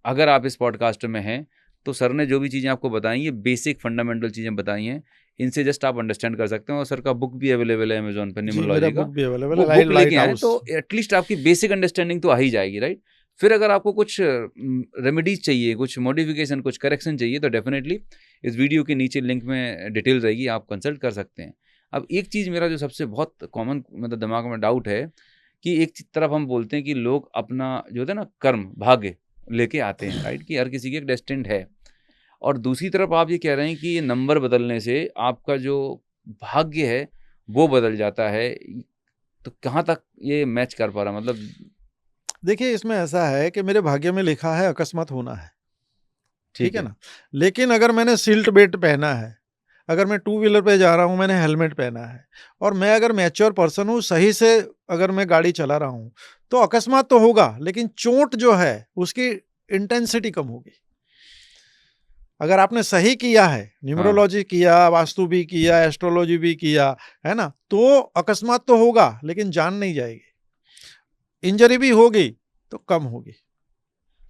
अगर आप इस पॉडकास्ट में हैं तो सर ने जो भी चीज़ें आपको बताई हैं, बेसिक फंडामेंटल चीज़ें बताई हैं, इनसे जस्ट आप अंडरस्टैंड कर सकते हैं। और सर का बुक भी अवेलेबल है अमेजोन पर, जी, मेरा न्यूमरोलॉजी का। बुक भी अवेलेबल वो है, बुक लाइट लेके आए हाउस। तो एटलीस्ट आपकी बेसिक अंडरस्टैंडिंग तो आ ही जाएगी, राइट। फिर अगर आपको कुछ रेमेडीज चाहिए, कुछ मॉडिफिकेशन, कुछ करेक्शन चाहिए, तो डेफिनेटली इस वीडियो के नीचे लिंक में डिटेल रहेगी, आप कंसल्ट कर सकते हैं। अब एक चीज़ मेरा जो सबसे बहुत कॉमन मतलब दिमाग में डाउट है कि एक तरफ हम बोलते हैं कि लोग अपना जो होता है ना कर्म, भाग्य लेके आते हैं, राइट, कि हर किसी की एक डेस्टिन्ड है। और दूसरी तरफ आप ये कह रहे हैं कि ये नंबर बदलने से आपका जो भाग्य है वो बदल जाता है। तो कहाँ तक ये मैच कर पा रहा, मतलब? देखिए, इसमें ऐसा है कि मेरे भाग्य में लिखा है अकस्मात होना है, ठीक है है। ना। लेकिन अगर मैंने सीट बेल्ट पहना है, अगर मैं टू व्हीलर पे जा रहा हूँ, मैंने हेलमेट पहना है, और मैं अगर मैच्योर पर्सन हूँ, सही से अगर मैं गाड़ी चला रहा हूँ, तो अकस्मात तो होगा, लेकिन चोट जो है उसकी इंटेंसिटी कम होगी। अगर आपने सही किया है, न्यूमरोलॉजी किया, वास्तु भी किया, एस्ट्रोलॉजी भी किया, है ना, तो अकस्मात तो होगा लेकिन जान नहीं जाएगी। इंजरी भी होगी तो कम होगी।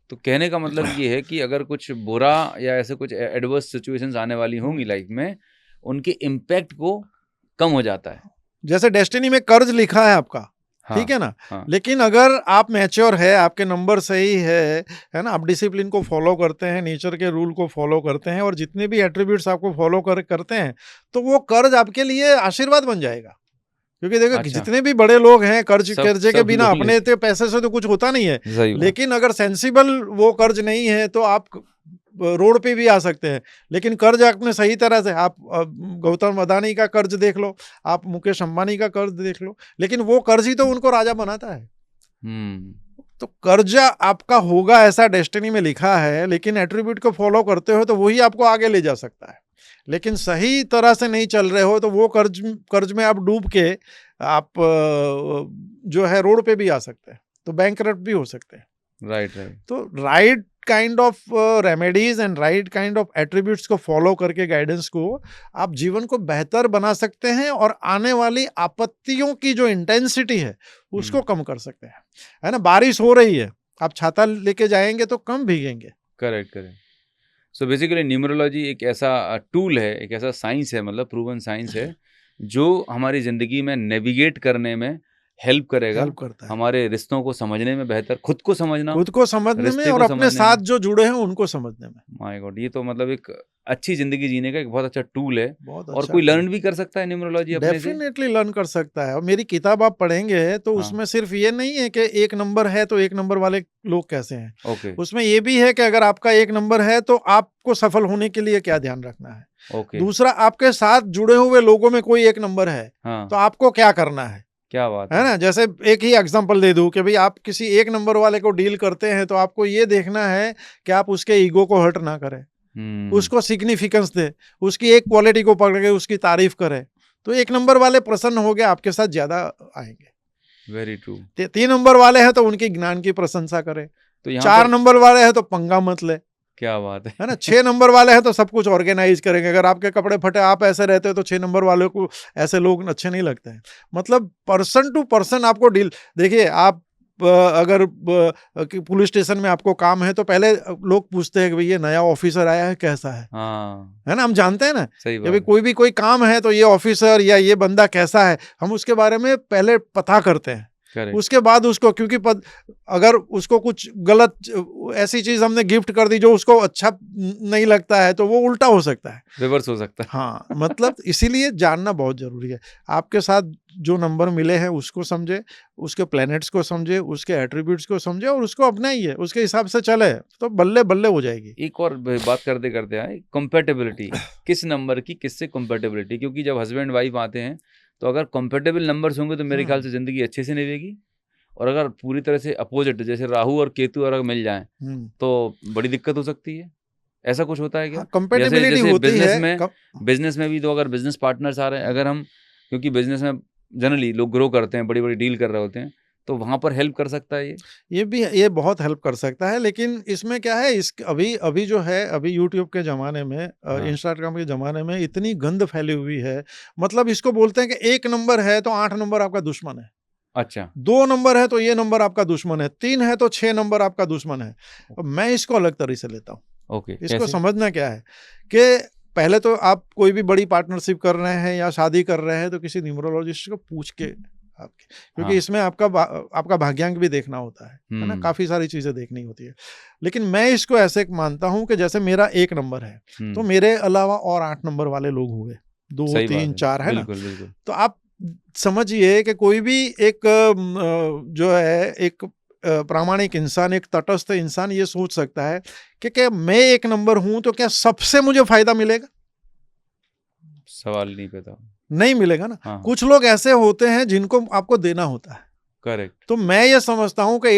तो कहने का मतलब ये है कि अगर कुछ बुरा या ऐसे कुछ एडवर्स सिचुएशंस आने वाली होंगी लाइफ में, उनके इम्पैक्ट को कम हो जाता है। जैसे डेस्टिनी में कर्ज लिखा है आपका, हाँ, ठीक है ना। हाँ, लेकिन अगर आप मैच्योर है, आपके नंबर सही है ना, आप डिसिप्लिन को फॉलो करते हैं, नेचर के रूल को फॉलो करते हैं और जितने भी एट्रीब्यूट्स आपको फॉलो करते हैं, तो वो कर्ज आपके लिए आशीर्वाद बन जाएगा। क्योंकि देखो कि अच्छा, जितने भी बड़े लोग हैं, सब कर्जे के सब बिना लोन अपने लेते तो पैसे से तो कुछ होता नहीं है। हैं, सही बात, लेकिन अगर सेंसिबल वो कर्ज नहीं है तो आप रोड पे भी आ सकते हैं। लेकिन कर्ज आपने सही तरह से, आप गौतम अदानी का कर्ज देख लो, आप मुकेश अंबानी का कर्ज देख लो, लेकिन वो कर्ज ही तो उनको राजा बनाता है। तो कर्जा आपका होगा ऐसा डेस्टिनी में लिखा है, लेकिन एट्रीब्यूट को फॉलो करते हो तो वही आपको आगे ले जा सकता है। लेकिन सही तरह से नहीं चल रहे हो तो वो कर्ज में आप डूब के आप जो है रोड पे भी आ सकते हैं, तो बैंकरप्ट भी हो सकते हैं। राइट, राइट, तो right kind of remedies and right kind of attributes को फॉलो करके, गाइडेंस को, आप जीवन को बेहतर बना सकते हैं और आने वाली आपत्तियों की जो इंटेंसिटी है उसको कम कर सकते हैं। है ना, बारिश हो रही है, आप छाता लेके जाएंगे तो कम भीगेंगे। Correct, correct. So basically numerology एक ऐसा टूल है, एक ऐसा साइंस है, मतलब प्रूवन साइंस है, जो हमारी ज़िंदगी में नेविगेट करने में हेल्प करेगा, हेल्प करता है हमारे रिश्तों को समझने में बेहतर, खुद को समझना, खुद को समझने में रिश्ते और को अपने समझने साथ में। जो जुड़े हैं उनको समझने में। माय गॉड, ये तो मतलब एक अच्छी ज़िंदगी जीने का एक बहुत अच्छा टूल है। बहुत और अच्छा कोई टूल, लर्न भी कर सकता है न्यूमरोलॉजी अपने से? डेफिनेटली लर्न कर सकता है। और मेरी किताब आप पढ़ेंगे तो हाँ, उसमें सिर्फ ये नहीं है कि एक नंबर है तो एक नंबर वाले लोग कैसे हैं, ओके, उसमें ये भी है कि अगर आपका एक नंबर है तो आपको सफल होने के लिए क्या ध्यान रखना है। ओके, दूसरा, आपके साथ जुड़े हुए लोगों में कोई एक नंबर है हाँ, तो आपको क्या करना है क्या बात है है! ना। जैसे एक ही एग्जांपल दे दूं कि भाई आप किसी एक नंबर वाले को डील करते हैं तो आपको ये देखना है कि आप उसके ईगो को हर्ट ना करें, उसको सिग्निफिकेंस दे, उसकी एक क्वालिटी को पकड़ के उसकी तारीफ करे, तो एक नंबर वाले प्रसन्न हो गए, आपके साथ ज्यादा आएंगे। Very true. 3 नंबर वाले हैं तो उनकी ज्ञान की प्रशंसा करे, तो यहाँ 4 पर नंबर वाले हैं तो पंगा मत ले, क्या बात है ना। है! 6 नंबर वाले हैं तो सब कुछ ऑर्गेनाइज करेंगे। अगर आपके कपड़े फटे, आप ऐसे रहते हो तो 6 नंबर वाले को ऐसे लोग अच्छे नहीं लगते हैं। मतलब पर्सन टू पर्सन आपको डील, देखिए आप अगर पुलिस स्टेशन में आपको काम है तो पहले लोग पूछते हैं कि भाई ये नया ऑफिसर आया है कैसा हाँ, है ना। हम जानते हैं ना सही कि भाई बात, कोई काम है तो ये ऑफिसर या ये बंदा कैसा है, हम उसके बारे में पहले पता करते हैं। करेक्ट, उसके बाद उसको, क्योंकि अगर उसको कुछ गलत ऐसी चीज हमने गिफ्ट कर दी जो उसको अच्छा नहीं लगता है तो वो उल्टा हो सकता है। रिवर्स हो सकता है। हाँ, मतलब इसीलिए जानना बहुत जरूरी है। आपके साथ जो नंबर मिले हैं उसको समझे, उसके प्लैनेट्स को समझे, उसके एट्रीब्यूट्स को समझे और उसको अपनाइए, उसके हिसाब से चले तो बल्ले बल्ले हो जाएगी। एक और बात करते करते आए, कंपेटेबिलिटी, किस नंबर की किससे कंपेटेबिलिटी, क्योंकि जब हस्बैंड वाइफ आते हैं तो अगर कंपेटेबल नंबर्स होंगे तो मेरे ख्याल से ज़िंदगी अच्छे से निभेगी। और अगर पूरी तरह से अपोजिट, जैसे राहु और केतु अगर मिल जाएं तो बड़ी दिक्कत हो सकती है। ऐसा कुछ होता है क्या? हाँ, जैसे कंपेटेबिलिटी जैसे होती है बिजनेस में भी तो अगर बिजनेस पार्टनर्स आ रहे हैं, अगर हम, क्योंकि बिजनेस में जनरली लोग ग्रो करते हैं, बड़ी बड़ी डील कर रहे होते हैं, तो वहाँ पर हेल्प कर सकता है ये बहुत हेल्प कर सकता है। लेकिन इसमें क्या है, इस अभी अभी जो है, अभी यूट्यूब के ज़माने में, हाँ, इंस्टाग्राम के ज़माने में इतनी गंद फैली हुई है। मतलब इसको बोलते हैं कि 1 नंबर है तो 8 नंबर आपका दुश्मन है, अच्छा, 2 नंबर है तो ये नंबर आपका दुश्मन है, 3 है तो 6 नंबर आपका दुश्मन है। अब मैं इसको अलग तरह से लेता हूँ। ओके, इसको कैसे? समझना क्या है कि पहले तो आप कोई भी बड़ी पार्टनरशिप कर रहे हैं या शादी कर रहे हैं तो किसी न्यूमरोलॉजिस्ट को पूछ के आपके, क्योंकि हाँ, इसमें आपका भाग्यांक भी देखना होता है ना, काफी सारी चीजें देखनी होती है। लेकिन मैं इसको ऐसे मानता हूं कि जैसे मेरा 1 नंबर है तो मेरे अलावा और 8 नंबर वाले लोग हुए, 2 सही बात 3 है, 4, है ना। बिल्कुल बिल्कुल, तो आप समझिए कि कोई भी एक जो है एक प्रामाणिक इंसान, एक तटस्थ इंसान ये सोच सकता है कि क्या मैं 1 नंबर हूं तो क्या सबसे मुझे फायदा मिलेगा? सवाल नहीं पैदा। नहीं मिलेगा ना। हाँ, कुछ लोग ऐसे होते हैं जिनको आपको देना होता है। करेक्ट, तो मैं ये समझता हूं कि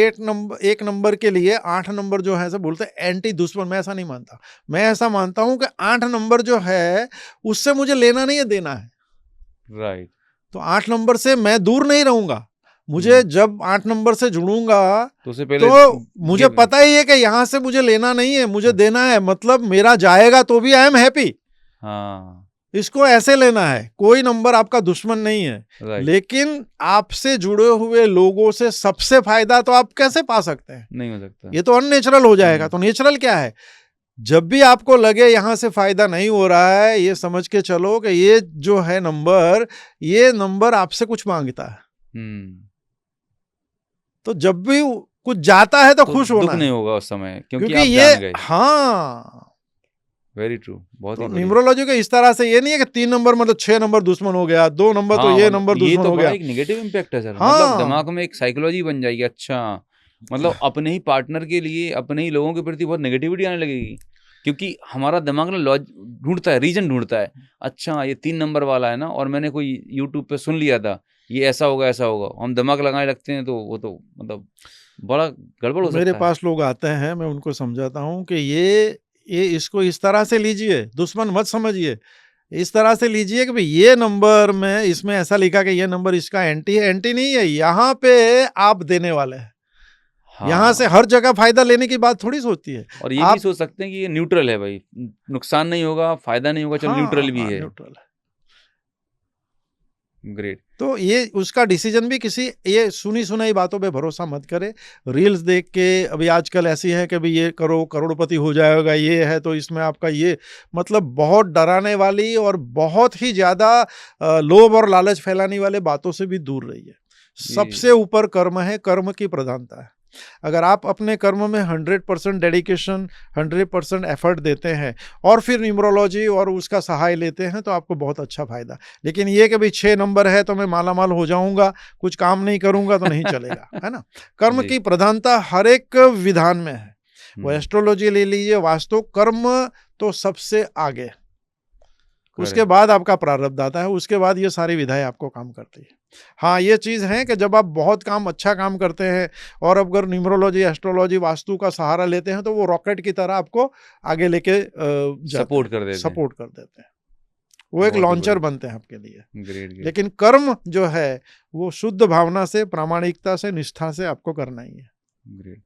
1 नंबर के लिए 8 नंबर जो है, ऐसे बोलते हैं एंटी दुश्मन, मैं ऐसा नहीं मानता। मैं ऐसा मानता हूं कि 8 नंबर जो है उससे मुझे लेना नहीं है, देना है। राइट, तो 8 नंबर से मैं दूर नहीं रहूंगा। मुझे जब 8 नंबर से जुड़ूंगा तो उससे पहले तो मुझे पता ही है कि यहां से मुझे लेना नहीं है, मुझे देना है। मतलब मेरा जाएगा तो भी आई एम हैप्पी। हाँ, इसको ऐसे लेना है। कोई नंबर आपका दुश्मन नहीं है, राइट, लेकिन आपसे जुड़े हुए लोगों से सबसे फायदा तो आप कैसे पा सकते हैं? नहीं हो सकता। ये तो अननेचुरल हो जाएगा। तो नेचुरल क्या है? जब भी आपको लगे यहां से फायदा नहीं हो रहा है, ये समझ के चलो कि ये जो है नंबर, ये नंबर आपसे कुछ मांगता है। तो जब भी कुछ जाता है तो खुश दुख होना नहीं है, होगा उस समय, क्योंकि क्योंकि आप ये जान गए। हाँ। वेरी ट्रू, बहुत ही तो बढ़िया। न्यूमरोलॉजी का इस तरह से ये नहीं है कि 3 नंबर मतलब 6 नंबर दुश्मन हो गया, 2 नंबर तो हाँ, ये मतलब नंबर ये दुश्मन तो हो बड़ा गया। एक नेगेटिव इम्पैक्ट है सर। मतलब हाँ, दिमाग में एक साइकोलॉजी बन जाएगी। अच्छा, मतलब अपने ही पार्टनर के लिए, अपने ही लोगों के प्रति बहुत नेगेटिविटी आने लगेगी, क्योंकि हमारा दिमाग ना लॉज ढूंढता है, रीजन ढूंढता है। अच्छा, ये 3 नंबर वाला है ना, और मैंने कोई यूट्यूब पे सुन लिया था, ये ऐसा होगा ऐसा होगा। हम दिमाग लगाने लगते हैं, तो वो तो मतलब बड़ा गड़बड़ हो मेरे सकता है। पास लोग आते हैं, मैं उनको समझाता हूँ कि ये इसको इस तरह से लीजिए, दुश्मन मत समझिए। इस तरह से लीजिए कि भई ये नंबर में इसमें ऐसा लिखा कि ये नंबर इसका एंटी है, एंटी नहीं है, यहाँ पे आप देने वाले हैं। यहाँ से हाँ, हर जगह फ़ायदा लेने की बात थोड़ी होती है। और ये भी आप सोच सकते हैं कि ये न्यूट्रल है भाई, नुकसान नहीं होगा, फायदा नहीं होगा, चलो हाँ, न्यूट्रल भी हाँ, है। न्यूट्रल है। ग्रेट। तो ये उसका डिसीजन भी किसी ये सुनी-सुनाई बातों पे भरोसा मत करें। रील्स देख के अभी आजकल ऐसी है कि भई ये करो, करोड़पति हो जाएगा, ये है तो इसमें आपका ये मतलब बहुत डराने वाली और बहुत ही ज़्यादा लोभ और लालच फैलाने वाले बातों से भी दूर रहिए। जी, सबसे ऊपर कर्म है, कर्म की प्रधानता है। अगर आप अपने कर्म में 100% डेडिकेशन, 100% एफर्ट देते हैं और फिर न्यूमरोलॉजी और उसका सहाय लेते हैं, तो आपको बहुत अच्छा फ़ायदा। लेकिन ये कि भई 6 नंबर है तो मैं माला-माल हो जाऊँगा, कुछ काम नहीं करूँगा तो नहीं चलेगा, है ना? कर्म जी। की प्रधानता हर एक विधान में है। वो हुँ, एस्ट्रोलॉजी ले लीजिए, वास्तु, कर्म तो सबसे आगे। उसके करेक्ट। बाद आपका प्रारब्ध आता है, उसके बाद ये सारी विधाएँ आपको काम करती है। हाँ, ये चीज़ है कि जब आप बहुत काम अच्छा काम करते हैं और अगर न्यूमरोलॉजी, एस्ट्रोलॉजी, वास्तु का सहारा लेते हैं, तो वो रॉकेट की तरह आपको आगे लेके जाते सपोर्ट हैं, कर देते हैं। सपोर्ट कर देते हैं। वो एक बहुत ही लॉन्चर बढ़िया। बनते हैं आपके लिए। ग्रेट, ग्रेट, लेकिन कर्म जो है, वो शुद्ध भावना से, प्रामाणिकता से, निष्ठा से आपको करना ही है। ग्रेट।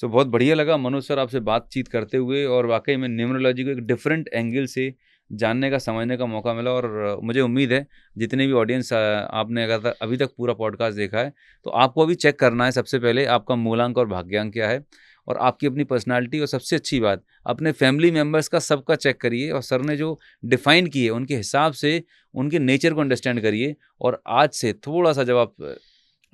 सो बहुत बढ़िया लगा मनोज सर आपसे बातचीत करते हुए, और वाक़ई में न्यूमरोलॉजी को एक डिफरेंट एंगल से जानने का, समझने का मौका मिला। और मुझे उम्मीद है जितने भी ऑडियंस आपने अगर अभी तक पूरा पॉडकास्ट देखा है, तो आपको अभी चेक करना है सबसे पहले आपका मूलांक और भाग्यांक क्या है, और आपकी अपनी पर्सनैलिटी, और सबसे अच्छी बात अपने फैमिली मेंबर्स का सबका चेक करिए, और सर ने जो डिफ़ाइन किए उनके हिसाब से उनके नेचर को अंडरस्टैंड करिए। और आज से थोड़ा-सा जब आप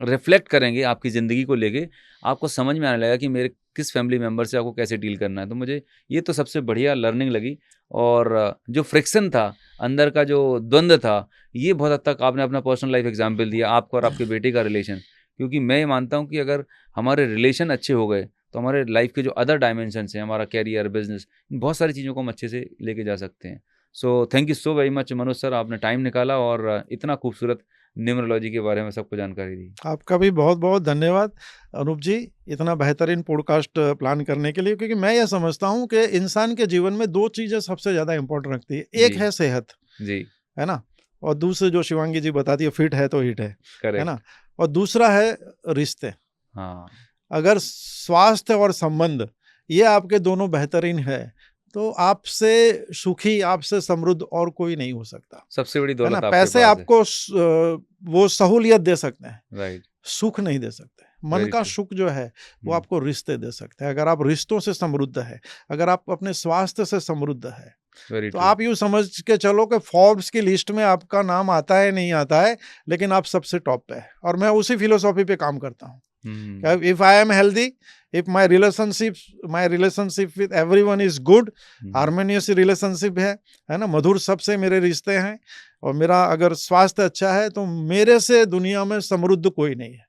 रिफ्लेक्ट करेंगे आपकी ज़िंदगी को लेके, आपको समझ में आने लगेगा कि मेरे किस फैमिली मेंबर से आपको कैसे डील करना है। तो मुझे ये तो सबसे बढ़िया लर्निंग लगी। और जो फ्रिक्शन था, अंदर का जो द्वंद था, ये बहुत हद तक आपने अपना पर्सनल लाइफ एग्जाम्पल दिया, आपका और आपके बेटे का रिलेशन। क्योंकि मैं ये मानता हूँ कि अगर हमारे रिलेशन अच्छे हो गए, तो हमारे लाइफ के जो अदर डायमेंशंस हैं, हमारा कैरियर, बिजनेस, बहुत सारी चीज़ों को हम अच्छे से लेके जा सकते हैं। So thank you so very much Manoj sir, आपने टाइम निकाला और इतना खूबसूरत न्यूमरोलॉजी के बारे में सबको जानकारी दी। आपका भी बहुत-बहुत धन्यवाद अनूप जी, इतना बेहतरीन पॉडकास्ट प्लान करने के लिए, क्योंकि मैं ये समझता हूँ कि इंसान के जीवन में 2 चीज़ें सबसे ज़्यादा इम्पोर्टेंट रखती है। एक जी, है सेहत, जी, है ना? और दूसरे जो शिवांगी जी बताती है फिट है तो हिट है ना? करेक्ट। और दूसरा है रिश्ते। हाँ, अगर स्वास्थ्य और संबंध ये आपके दोनों बेहतरीन है, तो आपसे सुखी, आपसे समृद्ध और कोई नहीं हो सकता, सबसे बड़ी है ना? दौलत आपके पैसे पास है। आपको वो सहूलियत दे सकते हैं, राइट, सुख नहीं दे सकते। मन वेरी का ट्रू। सुख जो है, वो हुँ, आपको रिश्ते दे सकते हैं। अगर आप रिश्तों से समृद्ध हैं, अगर आप अपने स्वास्थ्य से समृद्ध हैं, वेरी तो ट्रू। आप यूँ समझ के चलो कि फोर्ब्स की लिस्ट में आपका नाम आता है, नहीं आता है, लेकिन आप सबसे टॉप पे हैं। और मैं उसी फिलॉसफी पे काम करता हूँ। Hmm, if I am healthy, if my relationship with everyone is good, hmm, harmonious relationship है ना? मधुर सबसे मेरे रिश्ते हैं और मेरा अगर स्वास्थ्य अच्छा है, तो मेरे से दुनिया में समृद्ध कोई नहीं है।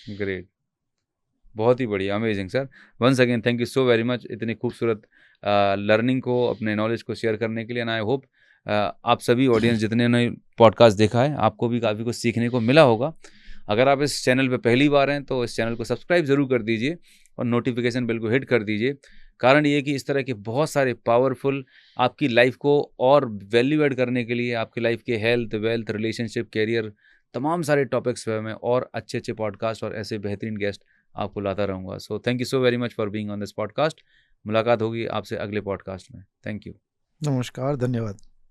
ग्रेट। बहुत ही बढ़िया, amazing sir. Once again thank you so very much इतनी खूबसूरत लर्निंग को, अपने नॉलेज को शेयर करने के लिए। एंड आई होप आप सभी ऑडियंस जितने ने पॉडकास्ट देखा है, आपको भी काफ़ी कुछ सीखने को मिला होगा। अगर आप इस चैनल पे पहली बार हैं, तो इस चैनल को सब्सक्राइब ज़रूर कर दीजिए और नोटिफिकेशन बेल को हिट कर दीजिए। कारण ये है कि इस तरह के बहुत सारे पावरफुल, आपकी लाइफ को और वैल्यू ऐड करने के लिए, आपकी लाइफ के हेल्थ, वेल्थ, रिलेशनशिप, करियर, तमाम सारे टॉपिक्स पे मैं और अच्छे-अच्छे पॉडकास्ट और ऐसे बेहतरीन गेस्ट आपको लाता रहूँगा। So thank you so very much for being on this podcast. मुलाकात होगी आपसे अगले पॉडकास्ट में। Thank you. नमस्कार, धन्यवाद।